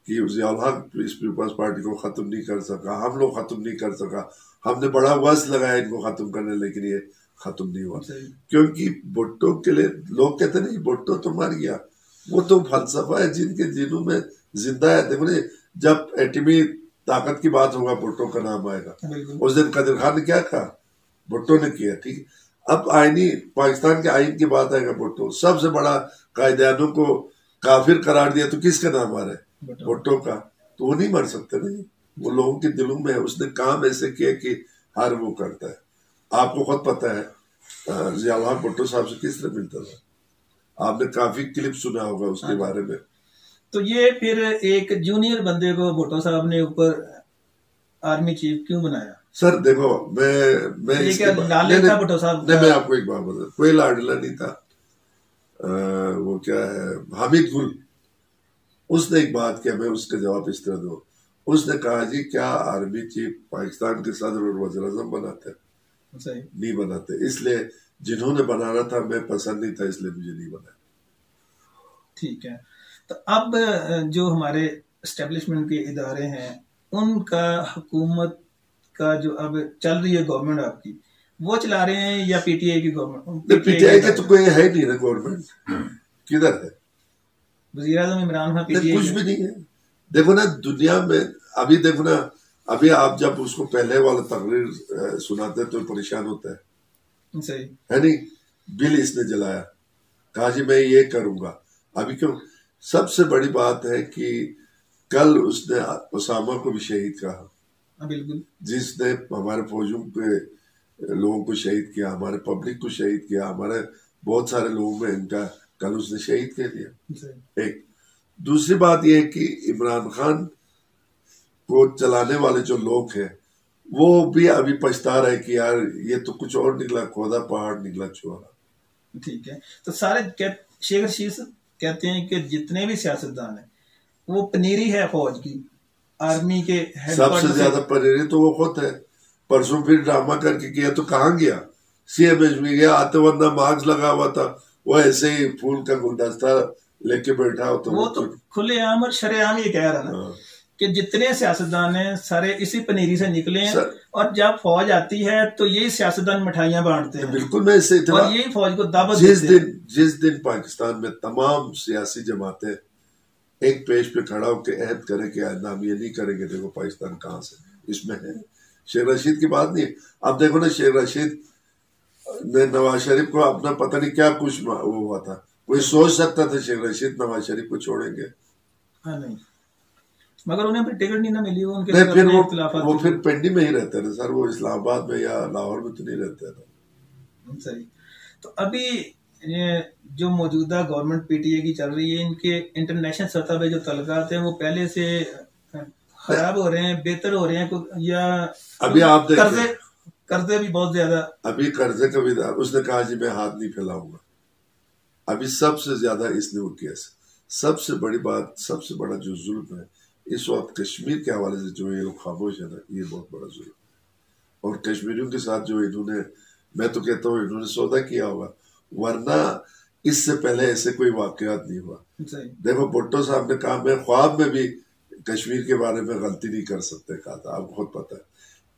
B: کہ ضیاء الحق اس پیپلز پارٹی کو ختم نہیں کر سکا, ہم لوگ ختم نہیں کر سکا, ہم نے بڑا وزن لگایا ان کو ختم کرنے, لیکن یہ ختم نہیں ہوا. کیونکہ بھٹو کے لیے لوگ کہتے نہیں بھٹو تو مر گیا, وہ تو فلسفہ ہے جن کے جنوں میں زندہ ہے. دیکھو نا, جب ایٹمی طاقت کی بات ہوگا بھٹو کا نام آئے گا. اس دن قادر خان نے کیا کہا, بھٹو نے کیا, ٹھیک. اب آئینی پاکستان کے آئین کی بات آئے گا, بھٹو سب سے بڑا قائدانوں کو کافر قرار دیا, تو کس کا نام آ رہا ہے, بھٹو کا. تو وہ نہیں مر سکتے نا, وہ لوگوں کے دلوں میں ہے, اس نے کام ایسے کیا کہ ہر وہ کرتا ہے. آپ کو خود پتا ہے ضیاء الحق بھٹو صاحب سے کس طرح ملتا تھا, آپ نے کافی کلپ سنا ہوگا اس کے بارے میں. تو
A: یہ پھر ایک جونیئر بندے کو بھٹو صاحب نے اوپر آرمی چیف کیوں بنایا؟
B: سر دیکھو, میں آپ کو ایک بات بتا, کوئی لاڈلا نہیں تھا. وہ کیا ہے حامد گل, اس نے ایک بات کیا, میں اس کا جواب اس طرح دوں. اس نے کہا جی کیا آرمی چیف پاکستان کے صدر اور وزیر اعظم بناتے ہیں؟ نہیں بناتے, اس لیے جنہوں نے بنانا تھا میں پسند نہیں تھا اس لیے مجھے نہیں بنایا.
A: ٹھیک ہے. تو اب جو ہمارے اسٹیبلشمنٹ کے ادارے ہیں ان کا حکومت کا جو اب چل رہی ہے گورنمنٹ آپ کی وہ چلا رہے ہیں یا پی ٹی آئی کی گورنمنٹ؟
B: پی ٹی آئی کا تو کوئی ہے نہیں نا گورنمنٹ. کدھر ہے
A: وزیر اعظم Imran Khan? P T I
B: کچھ بھی نہیں ہے. دیکھو نا دنیا میں ابھی دیکھو نا ابھی آپ جب اس کو پہلے والا تقریر سناتے تو پریشان ہوتا ہے.
A: صحیح
B: ہے نہیں. بل اس نے جلایا کہا جی میں یہ کروں گا. ابھی کیوں سب سے بڑی بات ہے کہ کل اس نے اسامہ کو بھی شہید کہا.
A: بالکل.
B: جس نے ہمارے فوجوں کے لوگوں کو شہید کیا, ہمارے پبلک کو شہید کیا, ہمارے بہت سارے لوگوں میں ان کا کل اس نے شہید کہہ دیا. ایک دوسری بات یہ ہے کہ عمران خان کو چلانے والے جو لوگ ہیں وہ بھی ابھی پچھتا رہے کہ یار یہ تو کچھ اور نکلا, کھودا پہاڑ نکلا چھوڑا.
A: ٹھیک ہے. تو سارے شیخ رشید کہتے ہیں کہ جتنے بھی سیاستدان ہیں وہ پنیری ہے فوج کی, آرمی کے
B: سب سے زیادہ پنیری تو وہ خود ہے. پرسوں پھر ڈرامہ کر کے کیا تو کہاں گیا؟ سی ایم ایچ میں گیا. آتے ورنہ مارکس لگا ہوا تھا, وہ ایسے ہی پھول کا گلدستہ لے کے بیٹھا ہوتا.
A: وہ تو کھلے عام اور شرع عام یہ کہہ رہا نا کہ جتنے سیاستدان ہیں سارے اسی پنیری سے نکلے ہیں, اور جب فوج آتی ہے تو یہی سیاستدان مٹھائیاں بانٹتے ہیں.
B: بالکل میں اس سے
A: اور یہی فوج کو دعوت دیتے ہیں.
B: جس دن پاکستان میں تمام سیاسی جماعتیں ایک پیج پہ کھڑا ہو کے عہد کرے کہ آئندہ ہم یہ نہیں کریں گے, دیکھو پاکستان کہاں سے اس میں ہے. شیخ رشید کی بات نہیں. اب دیکھو نا شیخ رشید نے نواز شریف کو اپنا پتہ نہیں کیا کچھ وہ ہوا تھا. کوئی سوچ سکتا تھا شیخ رشید نواز شریف کو چھوڑیں گے؟
A: ہاں نہیں, مگر انہیں پھر ٹکٹ نہیں نہ ملی.
B: پھر وہ پھر پنڈی میں ہی رہتے نا سر, وہ اسلام آباد میں یا لاہور میں تو نہیں رہتے نا.
A: صحیح. تو ابھی جو موجودہ گورنمنٹ پی ٹی اے کی چل رہی ہے ان کے انٹرنیشنل سطح پہ جو تعلقات ہیں وہ پہلے سے خراب ہو رہے ہیں, بہتر ہو رہے ہیں, یا
B: ابھی آپ
A: قرضے بھی بہت زیادہ؟
B: ابھی قرضے کا بھی اس نے کہا جی میں ہاتھ نہیں پھیلاؤں گا. ابھی سب سے زیادہ اس نے وہ کیا, سب سے بڑی بات, سب سے بڑا جو ظلم ہے اس وقت کشمیر کے حوالے سے جو یہ لوگ خاموش ہے نا, یہ بہت بڑا ظلم. اور کشمیریوں کے ساتھ جو انہوں نے, میں تو کہتا ہوں انہوں نے سودا کیا ہوگا, ورنہ اس سے پہلے ایسے کوئی واقعات نہیں ہوا. دیکھو بھٹو صاحب نے کہا میں خواب میں بھی کشمیر کے بارے میں غلطی نہیں کر سکتے کہا تھا. آپ خود پتہ ہے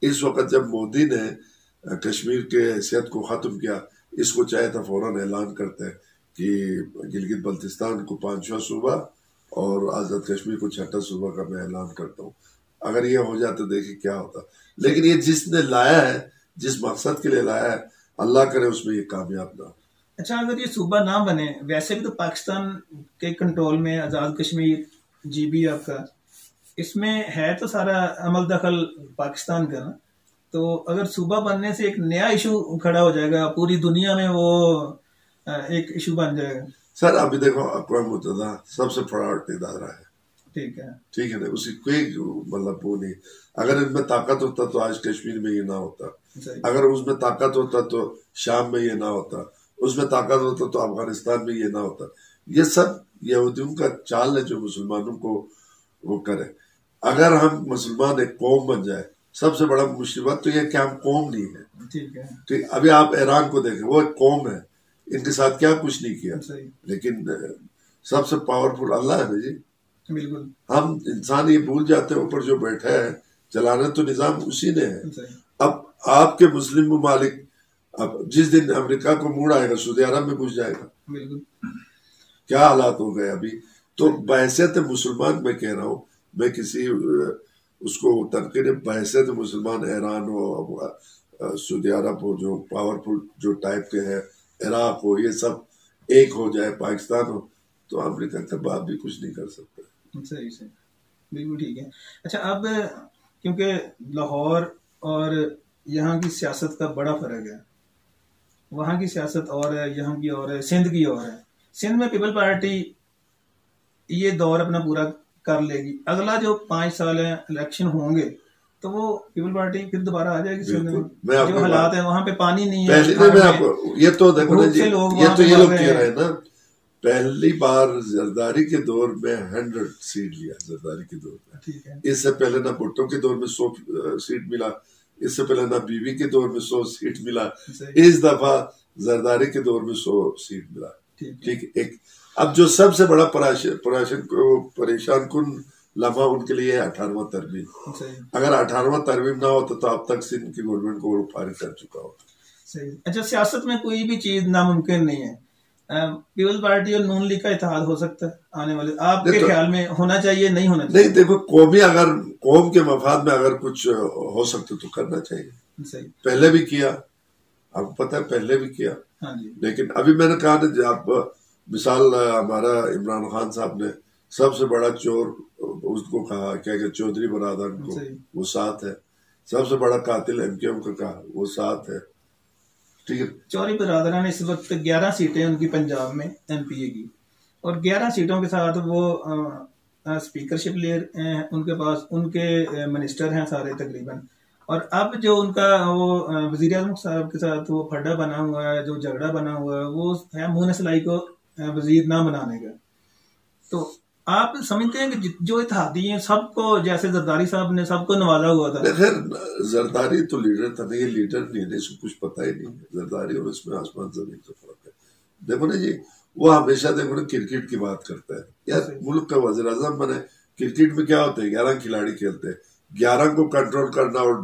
B: اس وقت جب مودی نے کشمیر کے حیثیت کو ختم کیا, اس کو چاہے تھا فوراً اعلان کرتے ہیں کہ گلگت بلتستان کو 5واں صوبہ اور آزاد کشمیر کو 6واں صوبہ کا میں اعلان کرتا ہوں. اگر یہ ہو جاتا دیکھیں کیا ہوتا. لیکن یہ جس نے لایا ہے, جس مقصد کے لیے لایا ہے, اللہ کرے اس میں یہ کامیاب نہ ہو.
A: اچھا اگر یہ صوبہ نہ بنے, ویسے بھی تو پاکستان کے کنٹرول میں آزاد کشمیر جی بی آپ کا, اس میں ہے تو سارا عمل دخل پاکستان کا نا. تو اگر صوبہ بننے سے ایک نیا ایشو کھڑا ہو جائے گا, پوری دنیا میں وہ ایک ایشو بن جائے گا.
B: سر ابھی دیکھو اقوام متحدہ سب سے بڑا ادارہ ہے, ٹھیک ہے نا, اسی کوئی مطلب وہ نہیں. اگر ان میں طاقت ہوتا تو آج کشمیر میں یہ نہ ہوتا, اگر اس میں طاقت ہوتا تو شام میں یہ نہ ہوتا, اس میں طاقت ہوتا تو افغانستان میں یہ نہ ہوتا. یہ سب یہودیوں کا چال ہے جو مسلمانوں کو وہ کرے. اگر ہم مسلمان ایک قوم بن جائے, سب سے بڑا مصیبت تو یہ کہ ہم قوم نہیں ہے. ٹھیک, ابھی آپ ایران کو دیکھیں, وہ ایک قوم ہے, ان کے ساتھ کیا کچھ نہیں کیا, لیکن سب سے پاورفل اللہ ہے نا جی.
A: بالکل.
B: ہم انسان یہ بھول جاتے ہیں اوپر جو بیٹھا ہے چلانا تو نظام اسی نے ہے. اب آپ کے مسلم ممالک, اب جس دن امریکہ کو موڑ آئے گا سعودی عرب میں گھس جائے گا.
A: بالکل.
B: کیا حالات ہو گئے ابھی. تو بحیثیت مسلمان میں کہہ رہا ہوں, میں کسی اس کو تنقید, بحیثیت مسلمان ایران ہو, سعودی عرب ہو, جو پاورفل جو ٹائپ کے ہے, عراق ہو, یہ سب ایک ہو جائے, پاکستان ہو, تو امریکہ کا باپ بھی کچھ نہیں کر سکتا.
A: صحیح بالکل ٹھیک ہے. اچھا اب کیونکہ لاہور اور یہاں کی سیاست کا بڑا فرق ہے, وہاں کی سیاست اور ہے, یہاں کی اور ہے, سندھ کی اور ہے. سندھ میں پیپل پارٹی یہ دور اپنا پورا کر لے گی, اگلا جو 5 سال ہیں الیکشن ہوں گے تو وہ پیپل پارٹی پھر دوبارہ آ جائے گی. سندھ میں جو حالات ہیں وہاں پہ پانی نہیں ہے,
B: یہ تو دیکھو یہ تو یہ لوگ کہہ رہے ہیں نا, پہلی بار زرداری کے دور میں 100 سیٹ لیا, زرداری کے دور میں. اس سے پہلے نہ بھٹو کے دور میں 100 سیٹ ملا, اس سے پہلے نہ بیوی کے دور میں 100 سیٹ ملا. اس دفعہ زرداری کے دور میں 100 سیٹ ملا. ٹھیک ہے. ایک اب جو سب سے بڑا پریشان کن لمحہ ان کے لیے 18واں ترمیم. اگر 18واں ترمیم نہ ہوتا تو اب تک سندھ کی گورنمنٹ کو وہ فارغ کر چکا ہوتا.
A: اچھا, سیاست میں کوئی بھی چیز ناممکن نہیں ہے. پیپل پارٹی اور نون لیگ کا اتحاد ہو سکتا ہے آنے والے, آپ کے خیال میں ہونا چاہیے نہیں ہونا چاہیے؟
B: نہیں, دیکھو قوم کے مفاد میں اگر کچھ ہو سکتا تو کرنا چاہیے. پہلے بھی کیا, آپ کو پتا ہے پہلے بھی کیا. لیکن ابھی میں نے کہا نا, آپ مثال ہمارا عمران خان صاحب نے سب سے بڑا چور اس کو کہا کیا کہ چودھری برادر کو, وہ ساتھ ہے. سب سے بڑا قاتل MKM کا کہا, وہ ساتھ ہے. ٹھیک ہے.
A: چوری برادران اس وقت 11 سیٹیں ان کی پنجاب میں MPA کی, اور 11 سیٹوں کے ساتھ وہ اسپیکرشپ لے ہیں ان کے پاس, ان کے منسٹر ہیں سارے تقریباً. اور اب جو ان کا وہ وزیر اعظم صاحب کے ساتھ وہ پھڈا بنا ہوا ہے, جو جھگڑا بنا ہوا ہے, وہ ہے منہ سلائی کو وزیر نہ بنانے کا. تو آپ سمجھتے ہیں کہ جو اتحادی ہیں سب کو, جیسے زرداری صاحب نے سب کو نوازا ہوا تھا.
B: خیر زرداری تو لیڈر تھا, یہ لیڈر نہیں ہے, اس کو کچھ پتہ ہی نہیں ہے. زرداری اور اس میں آسمان زمین کا فرق ہے. دیکھو نا جی, وہ ہمیشہ دیکھو نا کرکٹ کی بات کرتا ہے. یار ملک کا وزیر اعظم بنے, کرکٹ میں کیا ہوتا ہے 11 کھلاڑی کھیلتے ہیں, 11 کو کنٹرول کرنا اور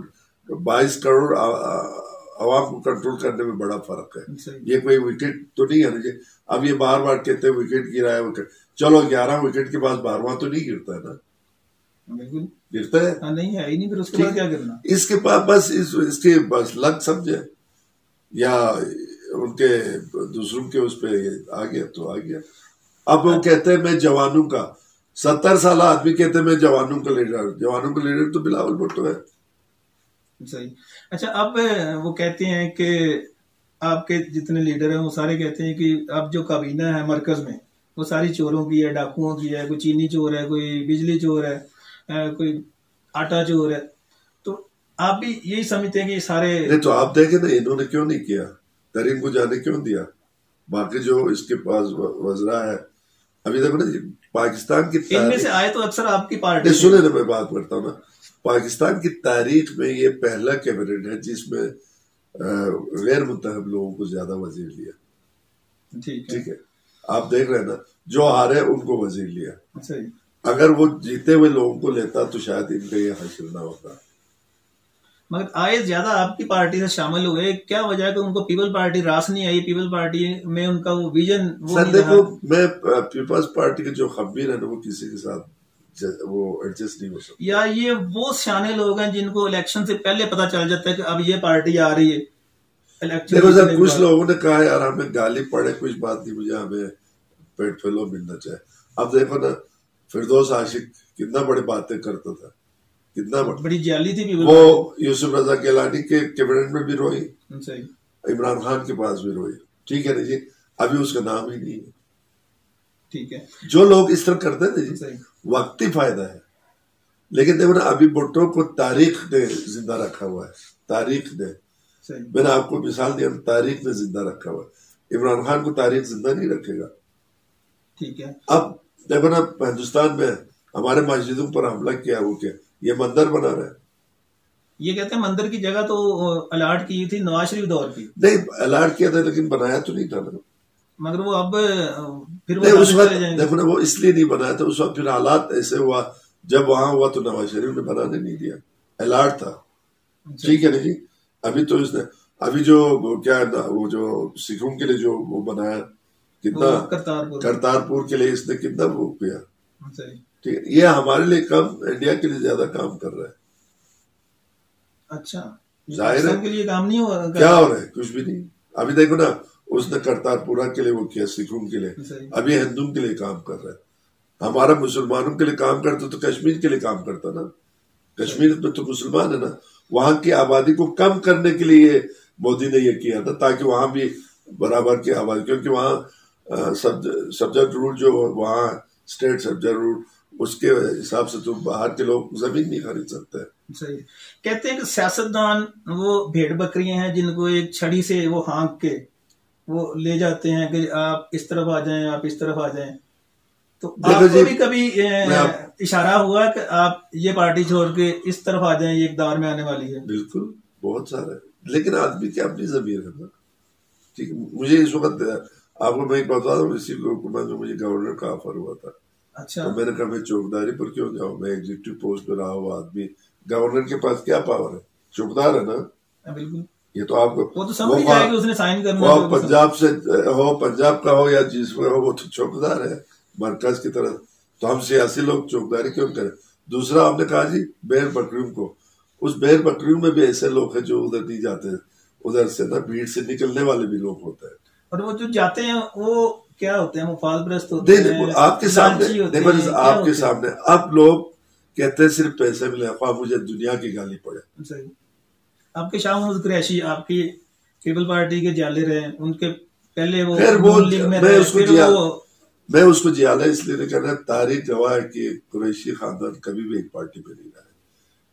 B: 22 کروڑ عوام کو کنٹرول کرنے میں بڑا فرق ہے. یہ کوئی وکٹ تو نہیں ہے نا جی. اب یہ بار بار کہتے ہیں وکٹ گرا ہے, وکٹ, چلو 11 وکٹ کے بعد 12واں تو نہیں گرتا ہے نا, گرتا ہے
A: نہیں ہے ہی نہیں, پھر اس کے بعد کیا کرنا.
B: اس کے پاس بس اس کے بس لگ سمجھے, یا ان کے دوسروں کے اس پہ آ گیا تو آ گیا. اب وہ کہتے ہیں میں جوانوں کا, 70 سالہ آدمی کہتے ہیں میں جوانوں کا لیڈر. جوانوں کا لیڈر تو بلاول بھٹو ہے.
A: صحیح. اچھا, اب وہ کہتے ہیں کہ آپ کے جتنے لیڈر ہیں وہ سارے کہتے ہیں کہ اب جو کابینہ ہے مرکز میں وہ ساری چوروں کی ہے, ڈاکوؤں کی ہے, کوئی چینی چور ہے, کوئی بجلی چور ہے, کوئی آٹا چور ہے. تو آپ بھی یہی سمجھتے ہیں کہ یہ سارے,
B: نہیں تو آپ دیکھیں نا انہوں نے کیوں نہیں کیا, ترین کو جانے کیوں دیا. باقی جو اس کے پاس وزراء ہے, ابھی دیکھو نا پاکستان کی
A: ان میں سے آئے تو اکثر آپ کی پارٹی.
B: سنیں نا, میں بات کرتا ہوں نا, پاکستان کی تاریخ میں یہ پہلا کیبنٹ ہے جس میں غیر منتخب لوگوں کو زیادہ وزیر لیا. ٹھیک ہے, آپ دیکھ رہے ہیں نا, جو ہارے ان کو وزیر لیا. اگر وہ جیتے ہوئے لوگوں کو لیتا تو شاید ان کا یہ حشر نہ ہوتا.
A: مگر آئے زیادہ آپ کی پارٹی سے شامل ہوئے, کیا وجہ ہے کہ ان کو پیپل پارٹی راس نہیں آئی؟ پیپل پارٹی میں ان کا وہ ویژن وہ نہیں رہا.
B: دیکھو, میں پیپلز پارٹی کے جو خبیر ہیں وہ کسی کے ساتھ وہ ایڈجسٹ نہیں ہو سکتا.
A: یا یہ وہ سیانے لوگ ہیں جن کو الیکشن سے پہلے پتا چل جاتا ہے کہ اب یہ پارٹی آ رہی ہے.
B: دیکھو سر, کچھ لوگوں نے کہا یار ہمیں گالی پڑے کچھ بات نہیں, مجھے ہمیں پیٹ پھیلو ملنا چاہے. اب دیکھو نا, فردوس عاشق کتنا بڑی باتیں کرتا تھا, کتنا
A: بڑی جعلی تھی.
B: وہ یوسف رضا گیلانی کے کیبنٹ میں بھی روئی, عمران خان کے پاس بھی روئی. ٹھیک ہے نا جی, ابھی اس کا نام ہی نہیں ہے.
A: ٹھیک ہے,
B: جو لوگ اس طرح کرتے تھے جی وقتی فائدہ ہے. لیکن دیکھو نا, ابھی بھٹو کو تاریخ نے زندہ رکھا ہوا ہے. تاریخ نے, میں نے آپ کو مثال دیا, تاریخ نے زندہ رکھا ہوا ہے. عمران خان کو تاریخ زندہ نہیں رکھے گا.
A: ٹھیک ہے,
B: اب دیکھو نا, ہندوستان میں ہمارے مسجدوں پر حملہ کیا, وہ کیا یہ مندر بنا رہا ہے.
A: یہ کہتے ہیں مندر کی جگہ تو الاٹ کی تھی نواز شریف دور کی.
B: نہیں الاٹ کیا تھا لیکن بنایا تو نہیں تھا نا.
A: مگر وہ اب پھر
B: اس وقت دیکھو نا, وہ اس لیے نہیں بنایا تھا اس وقت, پھر حالات ایسے ہوا جب وہاں ہوا تو نواز شریف نے بنانے نہیں دیا. الاٹ تھا. ٹھیک ہے نا جی. ابھی تو اس نے ابھی جو کیا وہ جو سکھوں کے لیے جو وہ بنایا, کتنا کرتارپور کے لیے اس نے کتنا وہ کیا. ٹھیک ہے, یہ ہمارے لیے کم, انڈیا کے لیے زیادہ کام کر رہا ہے.
A: اچھا,
B: ظاہر ہے
A: کے لیے کام نہیں ہو رہا,
B: کیا ہو رہا ہے, کچھ بھی نہیں. ابھی دیکھو نا, اس نے کرتارپورہ کے لیے وہ کیا, سکھوں کے لیے. ابھی ہندوؤں کے لیے کام کر رہا ہے. ہمارا مسلمانوں کے لیے کام کرتا تو کشمیر کے لیے کام کرتا نا. کشمیر میں تو مسلمان ہے نا, وہاں کی آبادی کو کم کرنے کے لیے مودی نے یہ کیا تھا تاکہ وہاں بھی برابر کی آبادی, کیونکہ وہاں سبجیکٹ رول جو وہاں اسٹیٹ سبجیکٹ رول, اس کے حساب سے تو باہر کے لوگ زمین نہیں خرید سکتے.
A: صحیح. کہتے ہیں کہ سیاستدان وہ بھیڑ بکریاں ہیں جن کو ایک چھڑی سے وہ ہانک کے وہ لے جاتے ہیں کہ آپ اس طرف آ جائیں, آپ اس طرف آ جائیں. تو آپ کو بھی کبھی اشارہ ہوا کہ آپ یہ پارٹی چھوڑ کے اس طرف آ جائیں, یہ اقتدار میں آنے والی ہے؟
B: بالکل, بہت سارا ہے, لیکن آدمی کی اپنی ضمیر ہے نا. ٹھیک ہے. مجھے اس وقت آپ کو میں ایک بتا رہا ہوں، اسی حکومت میں مجھے گورنر کا آفر ہوا تھا.
A: اچھا.
B: تو میں نے کہا میں چوکیداری پر کیوں جاؤں، میں ایگزیکٹو پوسٹ پہ رہا ہوا آدمی، گورنر کے پاس کیا پاور ہے، چوکیدار ہے نا.
A: بالکل.
B: یہ تو آپ کو
A: وہ تو سمجھ جائے گا، اس نے سائن کرنا ہے.
B: پنجاب سے ہو، پنجاب کا ہو یا جس میں ہو، وہ تو چوکیدار ہے مرکز کی طرف. تو ہم سیاسی لوگ چوکیداری کیوں کریں. دوسرا آپ نے کہا جی بیر بکریوں کو، اس بیر بکریوں میں بھی ایسے لوگ ہیں جو ادھر نہیں جاتے، ادھر سے نا بھیڑ سے نکلنے والے بھی لوگ ہوتے ہیں.
A: اور وہ جو جاتے ہیں وہ کیا ہوتے ہیں، مفاد پرست ہوتے ہیں.
B: آپ کے سامنے آپ کے سامنے اب لوگ کہتے ہیں صرف پیسے ملے، خواہ مجھے دنیا کی گالی پڑے.
A: صحیح. آپ کے شاہ محمود قریشی آپ کی پیپل پارٹی کے جالے رہے، ان کے پہلے وہ لیگ میں رہے،
B: میں اس کو جیالہ اس لیے نہیں کرنا، تاریخ گواہ ہے کہ قریشی خاندان کبھی بھی ایک پارٹی میں نہیں رہا ہے.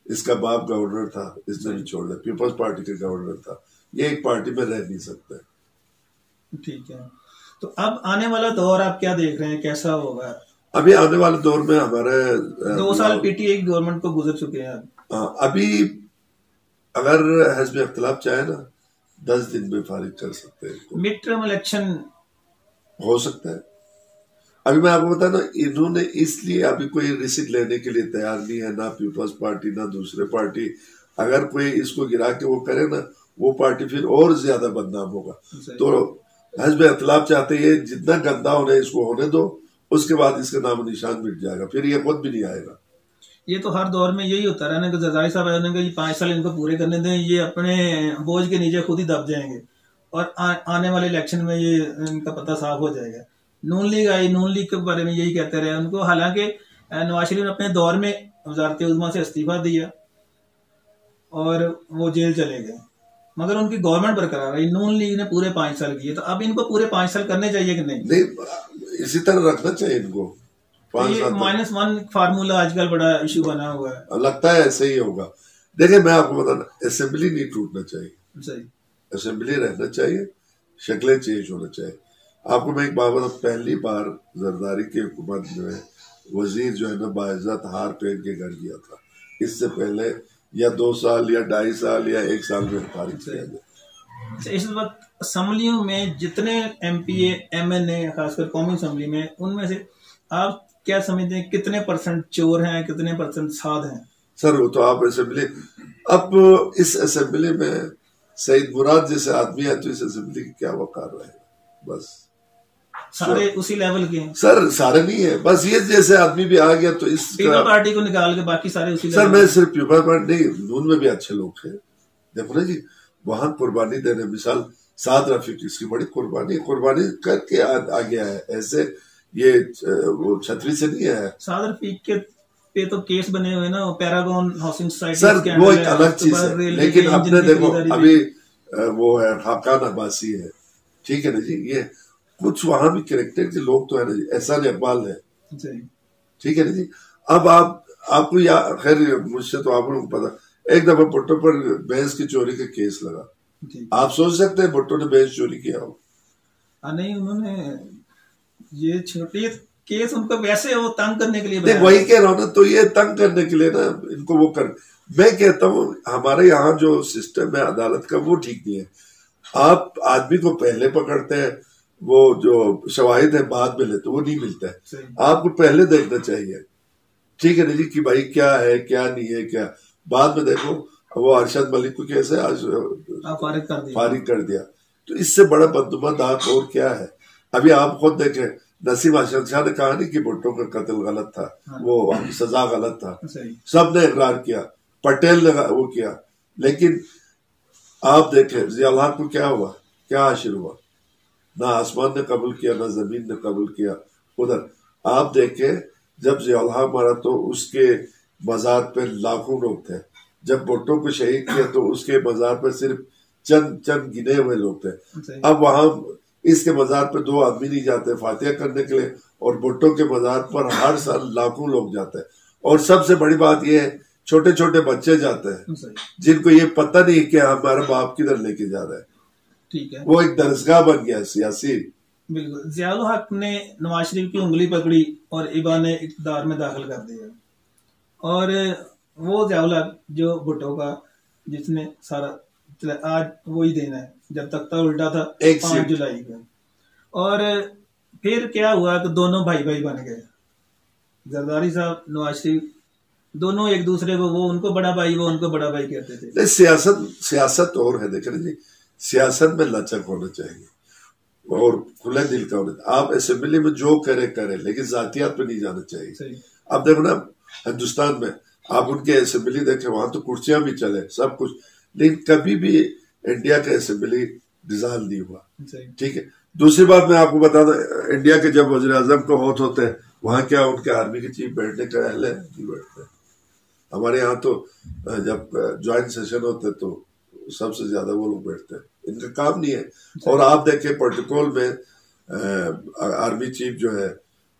B: اس کا باپ گورنر تھا، اس نے بھی چھوڑ دیا، پیپلز پارٹی کا گورنر تھا. یہ ایک پارٹی میں رہ نہیں سکتے.
A: ٹھیک ہے. تو اب آنے والا دور آپ کیا دیکھ رہے ہیں، کیسا ہوگا؟
B: ابھی آنے والے دور میں ہمارے
A: 2 سال پی ٹی آئی کی گورنمنٹ کو گزر چکے ہیں.
B: ابھی اگر حزب اختلاف چاہے نا 10 دن میں فارغ کر سکتے ہیں.
A: مڈ ٹرم الیکشن
B: ہو سکتا ہے. ابھی میں آپ کو بتا نا، انہوں نے اس لیے ابھی کوئی رسک لینے کے لیے تیار نہیں ہے، نہ پیپلز پارٹی نہ دوسرے پارٹی. اگر کوئی اس کو گرا کے وہ کرے نا، وہ پارٹی پھر اور زیادہ بدنام ہوگا. تو حزب اختلاف چاہتے ہیں جتنا گندا ہونا ہے اس کو ہونے دو، اس کے بعد اس کا نام و نشان مٹ جائے گا، پھر یہ خود بھی نہیں آئے گا.
A: یہ تو ہر دور میں یہی ہوتا رہا نا کہ زرداری صاحب آئے گا، یہ 5 سال ان کو پورے کرنے دیں، یہ اپنے بوجھ کے نیچے خود ہی دب جائیں گے، اور آنے والے الیکشن میں یہ ان کا پتہ صاف ہو جائے گا. نون لیگ آئی، نون لیگ کے بارے میں یہی کہتے رہے ان کو، حالانکہ نواز شریف نے اپنے دور میں وزارت عظمیٰ سے استعفیٰ دیا اور وہ جیل چلے گئے، مگر ان کی گورنمنٹ برقرار رہی. نون لیگ نے پورے 5 سال کیے، تو اب ان کو پورے 5 سال کرنے چاہیے کہ نہیں؟
B: اسی طرح رکھنا چاہیے ان کو.
A: -1 فارمولا آج کل بڑا ایشو بنا ہوا ہے.
B: لگتا ہے ایسے ہی ہوگا. دیکھیں میں آپ کو بتانا، اسمبلی نہیں ٹوٹنا چاہیے.
A: صحیح.
B: اسمبلی رہنا چاہیے، شکلیں چینج ہونا چاہیے. آپ کو میں ایک بات بتاؤں، پہلی بار زرداری کی حکومت میں وزیر جو ہے نا باعزت ہار پہن کے گھر گیا تھا. اس سے پہلے یا 2 سال یا 2.5 سال یا 1 سال میں فارغ کیا گیا.
A: اس وقت اسمبلیوں میں جتنے M P A M N A خاص کر قومی اسمبلی میں، ان میں سے آپ کیا سمجھتے ہیں کتنے % چور ہیں، کتنے % ساد ہیں؟
B: سر وہ تو آپ اسمبلی، اب اس اسمبلی میں سعید مراد جیسے آدمی ہے تو اس اسمبلی کی کیا وقار رہے گا. بس
A: سارے اسی لیول کے ہیں.
B: سر سارے نہیں ہیں، بس یہ جیسے آدمی بھی آ گیا تو اس
A: پیپل پارٹی کو نکال کے باقی سارے اسی لیول.
B: سر میں صرف پیپل پارٹی نہیں، نون میں بھی اچھے لوگ ہیں. دیکھو نا جی، وہاں قربانی دینے، مثال سعد رفیق اس کی بڑی قربانی کر کے آ گیا ہے. ایسے یہ وہ چھتری سے نہیں ہے.
A: سعد رفیق کے پہ تو کیس بنے ہوئے نا، پیراگون ہاؤسنگ سوسائٹی.
B: سر وہ ایک الگ چیز ہے، لیکن اب نے دیکھو ابھی وہ ہے خاقان عباسی ہے، ٹھیک ہے نا جی. یہ کچھ وہاں بھی کریکٹر کے لوگ تو ہے نا جی، احسان اقبال ہے، ٹھیک ہے نا جی. اب آپ کو خیر مجھ سے تو آپ کو پتا، ایک دفعہ بھٹو پر بھینس کی چوری کا کیس لگا. آپ سوچ سکتے ہیں بھٹو نے بھینس چوری کیا ہو؟
A: نہیں، انہوں نے یہ چھوٹی کیس ان کو ویسے وہ تنگ کرنے کے لیے،
B: وہی کہہ رہا ہوں نا، تو یہ تنگ کرنے کے لیے نا ان کو وہ کر. میں کہتا ہوں ہمارے یہاں جو سسٹم ہے عدالت کا وہ ٹھیک نہیں ہے. آپ آدمی کو پہلے پکڑتے ہیں، وہ جو شواہد ہیں بعد میں لیتے، وہ نہیں ملتا ہے. آپ کو پہلے دیکھنا چاہیے، ٹھیک ہے نا جی، کہ بھائی کیا ہے کیا نہیں ہے کیا. بعد میں دیکھو وہ ارشد ملک کو کیسے آج فارغ کر دیا. تو اس سے بڑا بدنما داغ اور کیا ہے. ابھی آپ خود دیکھیں، نسیم اشرف شاہ نے کہا نہیں کہ بھٹو کا قتل غلط تھا، وہ سزا غلط تھا، سب نے اقرار کیا، پٹیل نے وہ کیا. لیکن آپ دیکھیں ضیاء الحق کو کیا ہوا، کیا حاصل ہوا؟ نہ آسمان نے قبول کیا نہ زمین نے قبول کیا. ادھر آپ دیکھیں جب ضیاء الحق مارا تو اس کے مزار پہ لاکھوں لوگ تھے. جب بھٹو کو شہید کیا تو اس کے مزار پہ صرف چند گنے ہوئے لوگ تھے. اب وہاں اس کے مزار پہ 2 آدمی نہیں جاتے فاتحہ کرنے کے لیے، اور بھٹو کے مزار پر ہر سال لاکھوں لوگ جاتے ہیں. اور سب سے بڑی بات یہ ہے چھوٹے چھوٹے بچے جاتے ہیں جن کو یہ پتہ نہیں کہ ہمارا باپ کدھر لے کے جا رہا ہے.
A: ٹھیک ہے، وہ
B: ایک درسگاہ بن گیا سیاسی.
A: بالکل. ضیاء الحق نے نواز شریف کی انگلی پکڑی اور ایبا نے اقتدار میں داخل کر دیا، اور وہ ضیاء الحق جو بھٹو کا جس نے سارا آج وہی دینا ہے جب تختہ الٹا تھا 5 جولائی کا. اور پھر کیا ہوا کہ دونوں بھائی بھائی بن گئے, زرداری صاحب نواز شریف دونوں ایک دوسرے کو, وہ ان کو بڑا بھائی وہ ان کو بڑا بھائی کہتے تھے.
B: سیاست اور ہے, دیکھیں جی سیاست میں لچک ہونا چاہیے اور کھلے دل کا ہونا. آپ اسمبلی میں جو کرے لیکن ذاتیات پہ نہیں جانا چاہیے. اب دیکھو نا ہندوستان میں آپ ان کے اسمبلی دیکھیں, وہاں تو کرسیاں بھی چلے سب کچھ, لیکن کبھی بھی انڈیا کا اسمبلی ڈیزالو نہیں ہوا. ٹھیک ہے. دوسری بات میں آپ کو بتا دوں, انڈیا کے جب وزیر اعظم کو ہوت ہوتے ہیں وہاں کیا ان کے آرمی کے چیف بیٹھنے کا اہل ہے, نہیں بیٹھتے. ہمارے یہاں تو جب جوائنٹ سیشن ہوتے تو سب سے زیادہ وہ لوگ بیٹھتے ہیں, ان کا کام نہیں ہے. اور آپ دیکھیں پروٹوکول میں آرمی چیف جو ہے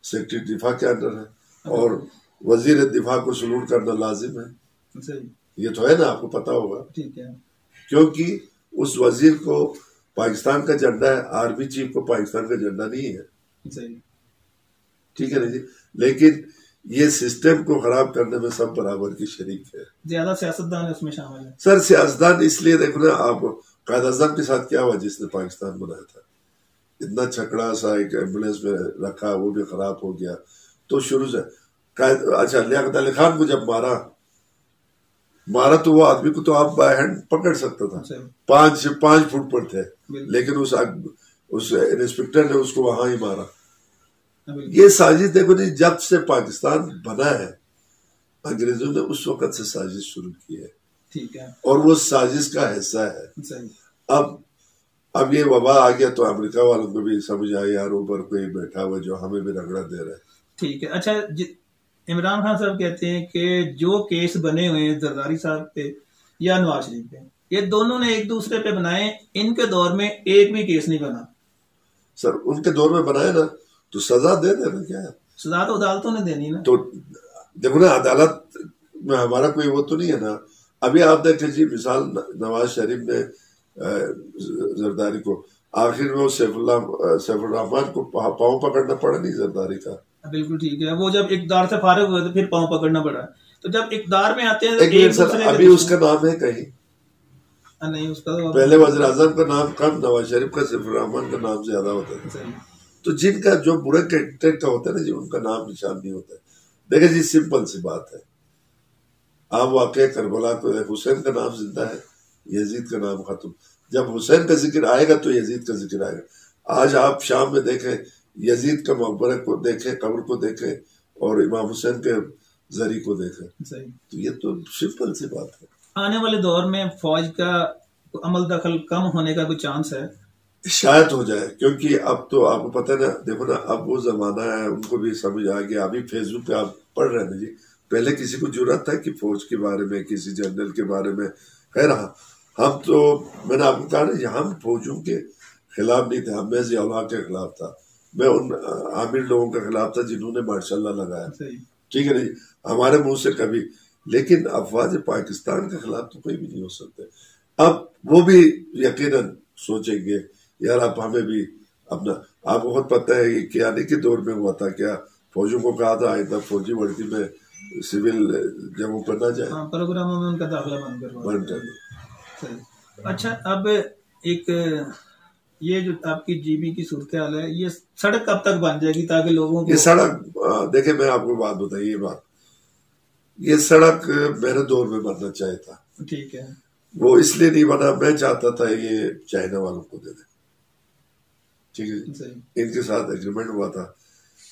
B: سیکرٹری دفاع کے انڈر ہے, اور وزیر دفاع کو سلوٹ کرنا لازم ہے. یہ تو ہے نا, آپ کو پتا ہوگا, کیونکہ اس وزیر کو پاکستان کا جھنڈا ہے, آرمی چیف کو پاکستان کا جھنڈا نہیں ہے. ٹھیک ہے نا جی. لیکن یہ سسٹم کو خراب کرنے میں سب برابر کی شریک ہے.
A: زیادہ سیاستدان اس میں شامل ہے.
B: سر سیاستدان اس لیے دیکھو نا, آپ قائد اعظم کے ساتھ کیا ہوا جس نے پاکستان بنایا تھا, اتنا چھکڑا سا ایک ایمبولینس میں رکھا, وہ بھی خراب ہو گیا. تو شروع سے اچھا لیاقت علی خان کو جب مارا تو وہ آدمی کو تو آپ بائی ہینڈ پکڑ سکتا تھا, 5 فٹ پر تھے, لیکن اس انسپکٹر نے اس کو وہاں ہی مارا. یہ سازش دیکھو جی, جب سے پاکستان بنا ہے انگریزوں نے اس وقت سے سازش شروع کی ہے.
A: ٹھیک ہے.
B: اور وہ سازش کا حصہ ہے. اب یہ وبا آ گیا تو امریکہ والوں کو بھی سمجھ آیا یار اوپر کوئی بیٹھا ہوا جو ہمیں بھی رگڑا دے رہا ہے.
A: ٹھیک ہے. اچھا عمران خان صاحب کہتے ہیں کہ جو کیس بنے ہوئے ہیں زرداری صاحب پہ یا نواز شریف پہ, یہ دونوں نے ایک دوسرے پہ بنائے, ان کے دور میں ایک بھی کیس نہیں بنا.
B: سر ان کے دور میں بنائے نا تو سزا دے دینا, کیا ہے
A: سزا تو عدالتوں نے دینی نا.
B: تو دیکھو نا عدالت میں ہمارا کوئی وہ تو نہیں ہے نا. ابھی آپ دیکھیں جی مثال نواز شریف نے زرداری کو آخر میں سیف الرحمان کو پاؤں پکڑنا پڑا نہیں زرداری کا.
A: بالکل ٹھیک ہے. وہ جب اقتدار سے فارغ ہوئے تو پھر پاؤں پکڑنا پڑا. تو جب اقتدار میں آتے ہیں
B: ابھی اس کا نام ہے کہیں
A: نہیں, اس کا
B: پہلے وزیر اعظم کا نام کم, نواز شریف کا سیف الرحمان کا نام زیادہ ہوتا ہے. تو جن کا جو برے کینڈیڈیٹ کا ہوتا ہے نا جی, ان کا نام نشان نہیں ہوتا ہے. دیکھیں جی سمپل سی بات ہے, آپ واقعہ کربلا کو حسین کا نام زندہ ہے, یزید کا نام ختم. جب حسین کا ذکر آئے گا تو یزید کا ذکر آئے گا. آج آپ شام میں دیکھیں یزید کا مقبرہ کو دیکھیں, قبر کو دیکھیں, اور امام حسین کے زری کو دیکھیں. تو یہ تو سمپل سی بات ہے.
A: آنے والے دور میں فوج کا عمل دخل کم ہونے کا کوئی چانس ہے؟
B: شاید ہو جائے, کیونکہ اب تو آپ کو پتہ ہے نا, دیکھو نا اب وہ زمانہ ہے, ان کو بھی سمجھ آ گیا. ابھی فیس بک پہ آپ پڑھ رہے ہیں جی, پہلے کسی کو جرأت تھا کہ فوج کے بارے میں کسی جنرل کے بارے میں. خیر ہم تو میں نے آپ کو کہا نا, ہم فوجوں کے خلاف نہیں تھے, ہم میں ضیاء کے خلاف تھا, میں ان عامر لوگوں کے خلاف تھا جنہوں نے ماشاء اللہ لگایا. ٹھیک ہے نا جی, ہمارے منہ سے کبھی, لیکن افواج پاکستان کے خلاف تو کوئی بھی نہیں ہو سکتے. اب وہ بھی یقیناً سوچیں گے یار اب ہمیں بھی اپنا, آپ کو خود پتہ ہے کہ آنے کے دور میں ہوا تھا کیا, فوجوں کو کہا تھا آئندہ فوجی بھرتی میں سول جگہوں پر نہ جائے,
A: پروگراموں میں ان کا داخلہ بند کر. اچھا اب ایک یہ جو آپ کی جی بی کی صورتحال ہے, یہ سڑک کب تک بن جائے گی تاکہ لوگوں کو
B: یہ سڑک دیکھیں میں آپ کو بات بتائیے, یہ بات یہ سڑک میرے دور میں بننا چاہیے تھا.
A: ٹھیک ہے. وہ
B: اس لیے نہیں بنا, میں چاہتا تھا یہ چائنا والوں کو دے دیں. ٹھیک ہے, ان کے ساتھ ایگریمنٹ ہوا تھا,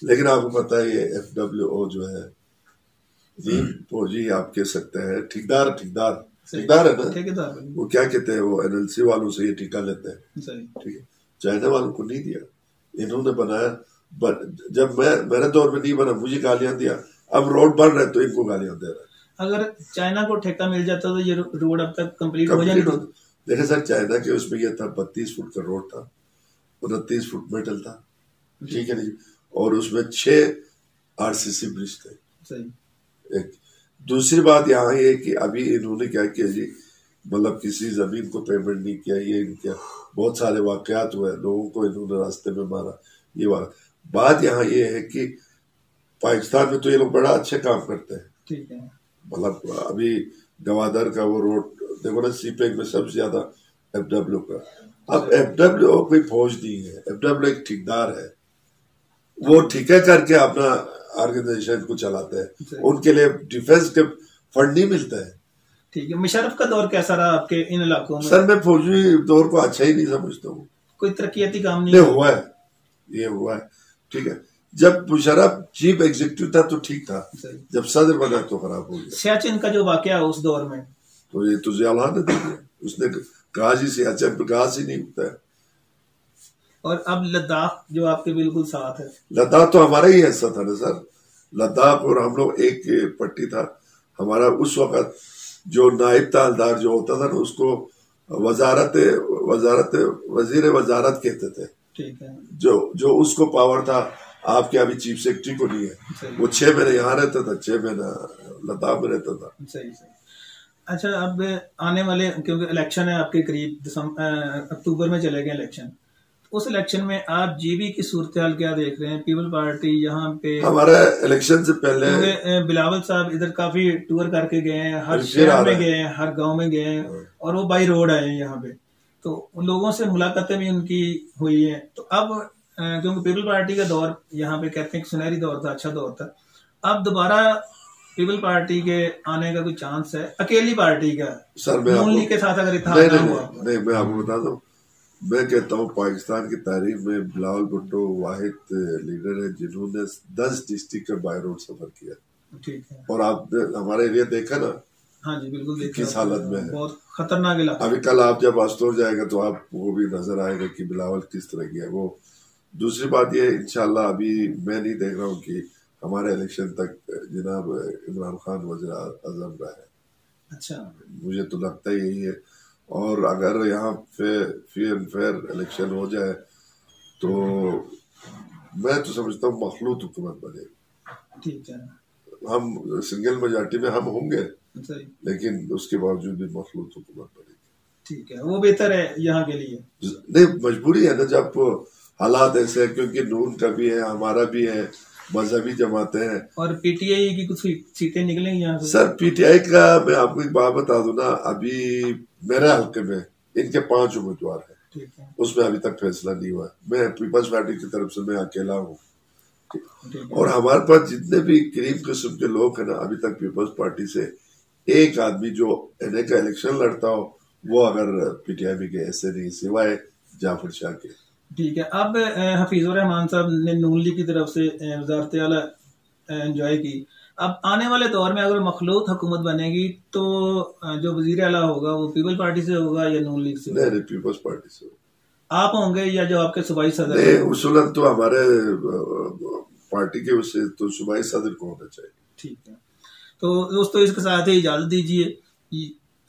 B: لیکن آپ کو پتا ہے یہ FWO جو ہے فوجی آپ کہہ سکتے ہیں ٹھیکدار ہے نا, وہ کیا کہتے ہیں, وہ NLC والوں سے یہ ٹھیکہ لیتے ہیں. ٹھیک ہے, چائنا والوں کو نہیں دیا, انہوں نے بنایا. جب میرے دور میں نہیں بنا, مجھے گالیاں دیا, اب روڈ بن رہے تو ان کو گالیاں دے رہا ہے.
A: اگر چائنا کو ٹھیکہ مل جاتا تو یہ روڈ اب تک کمپلیٹ ہو جائے گا.
B: دیکھیں سر چائنا کے اس میں یہ تھا 32 فٹ کا روڈ تھا, 29 فٹ میٹل تھا. ٹھیک ہے جی, اور اس میں 6 RCC برج تھے. ایک دوسری بات یہاں یہ کہ ابھی انہوں نے کیا کیا جی, مطلب کسی زمین کو پیمنٹ نہیں کیا, یہ کیا بہت سارے واقعات ہوئے, لوگوں کو انہوں نے راستے میں مارا. یہ بات یہاں یہ ہے کہ پاکستان میں تو یہ لوگ بڑا اچھے کام کرتے ہیں.
A: ٹھیک ہے,
B: مطلب ابھی گوادر کا وہ روڈ دیکھو نا, سی پیک میں سب سے زیادہ FW کا. اب FWO کوئی فوج نہیں ہے، FWO ایک ٹھیکدار ہے، وہ ٹھیکے کر کے اپنا آرگنائزیشن کو چلاتے ہیں، ان کے لیے ڈیفینس کے فنڈ نہیں ملتا ہے.
A: ٹھیک ہے. مشرف کا دور کیسا رہا آپ کے ان علاقوں میں؟
B: سر میں فوجی دور کو اچھا ہی نہیں سمجھتا ہوں.
A: کوئی ترقیاتی کام نہیں
B: ہوا ہے، یہ ہوا ہے. ٹھیک ہے، جب مشرف چیف ایگزیکٹو تھا تو ٹھیک تھا، جب صدر بنا تو خراب ہو گیا.
A: سیاچن کا جو واقعہ اس دور میں،
B: تو یہ تو ضیاء الحق نے دیا، اس نے کہا جی سیاچن پہ گھاس ہی نہیں اگتا ہے.
A: اور اب لداخ جو آپ کے بالکل ساتھ ہے،
B: لداخ تو ہمارا ہی حصہ تھا نا سر. لداخ اور ہم لوگ ایک پٹی تھا ہمارا. اس وقت جو نائب تحصیلدار جو ہوتا تھا نا اس کو وزیر وزارت کہتے تھے.
A: ٹھیک ہے.
B: جو اس کو پاور تھا، آپ کے ابھی چیف سیکرٹری کو نہیں ہے. وہ 6 مہینے یہاں رہتا تھا، 6 مہینے لداخ میں رہتا تھا.
A: صحیح. اچھا، اب آنے والے کیونکہ الیکشن ہے آپ کے قریب، اکتوبر میں چلے گئے الیکشن، اس الیکشن میں آپ جی بی کی صورتحال کیا دیکھ رہے ہیں؟ پیپل پارٹی یہاں پہ
B: ہمارا الیکشن سے پہلے
A: بلاول صاحب ادھر کافی ٹور کر کے گئے ہیں، ہر شہر میں گئے ہیں، ہر گاؤں میں گئے ہیں، اور وہ بائی روڈ آئے ہیں یہاں پہ، تو ان لوگوں سے ملاقاتیں بھی ان کی ہوئی ہیں. تو اب کیونکہ پیپل پارٹی کا دور یہاں پہ کہتے ہیں کہ سنہری دور تھا، اچھا دور تھا، اب دوبارہ پیپل پارٹی کے آنے کا کوئی چانس ہے؟ اکیلی پارٹی کا
B: سر
A: نون لیگ کے ساتھ اگر اتحاد نہ ہوا؟
B: نہیں، میں آپ کو بتا دوں، میں کہتا ہوں پاکستان کی تاریخ میں بلاول بھٹو واحد لیڈر ہے جنہوں نے 10 ڈسٹرکٹ کا بائی روڈ سفر کیا.
A: ٹھیک ہے.
B: اور آپ نے ہمارا ایریا دیکھا نا،
A: ہاں جی بالکل دیکھا،
B: کس حالت میں ہے،
A: بہت خطرناک علاقہ.
B: ابھی کل آپ جب آستور جائے گا تو آپ کو بھی نظر آئے گا کہ بلاول کس طرح کی ہے وہ. دوسری بات یہ انشاءاللہ ابھی میں نہیں دیکھ رہا ہوں کہ ہمارے الیکشن تک جناب عمران خان وزیر اعظم رہا ہے.
A: اچھا،
B: مجھے تو لگتا ہی یہی ہے. اور اگر یہاں فیئر الیکشن ہو جائے تو میں تو سمجھتا ہوں مخلوط حکومت بنے.
A: ٹھیک ہے.
B: ہم سنگل میجارٹی میں ہم ہوں گے، لیکن اس کے باوجود بھی مخلوط حکومت بنے گی.
A: ٹھیک ہے، وہ بہتر ہے یہاں کے لیے.
B: نہیں، مجبوری ہے نا جب حالات ایسے ہیں، کیونکہ نون کا بھی ہے، ہمارا بھی ہے، مذہبی جماعتیں ہیں. اور
A: پی ٹی آئی کی کچھ سیٹیں نکلیں گی یہاں سے؟
B: سر پی ٹی آئی کا میں آپ کو ایک بات بتا دوں نا، ابھی میرے حلقے میں ان کے 5 امیدوار ہیں، اس میں ابھی تک فیصلہ نہیں ہوا. میں پیپلز پارٹی کی طرف سے میں اکیلا ہوں، اور ہمارے پاس جتنے بھی کریم قسم کے لوگ ہیں نا، ابھی تک پیپلز پارٹی سے ایک آدمی جو انہیں کا الیکشن لڑتا ہو وہ اگر پی ٹی آئی کے ایسے نہیں، سوائے جعفر شاہ کے.
A: ٹھیک ہے. اب حفیظ الرحمان صاحب نے نون لیگ کی طرف سے وزارت اعلیٰ انجوائے کی. اب آنے والے دور میں اگر مخلوط حکومت بنے گی تو جو وزیر اعلیٰ ہوگا وہ پیپل پارٹی سے ہوگا یا نون لیگ سے؟
B: نہیں، پیپلز پارٹی سے
A: آپ ہوں گے یا جو آپ کے صوبائی صدر؟
B: نہیں، اصولاً تو ہمارے پارٹی کے اس سے تو صوبائی صدر کو ہونا چاہیے.
A: ٹھیک ہے. تو دوستو اس کے ساتھ ہی اجازت دیجیے.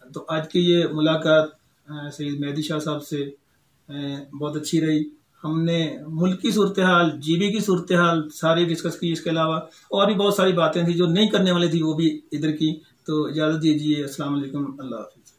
A: تو آج کی یہ ملاقات سید مہدی شاہ صاحب سے بہت اچھی رہی. ہم نے ملک کی صورتحال، جی بی کی صورتحال ساری ڈسکس کی. اس کے علاوہ اور بھی بہت ساری باتیں تھیں جو نہیں کرنے والی تھی، وہ بھی ادھر کی. تو اجازت دیجیے. السلام علیکم، اللہ حافظ.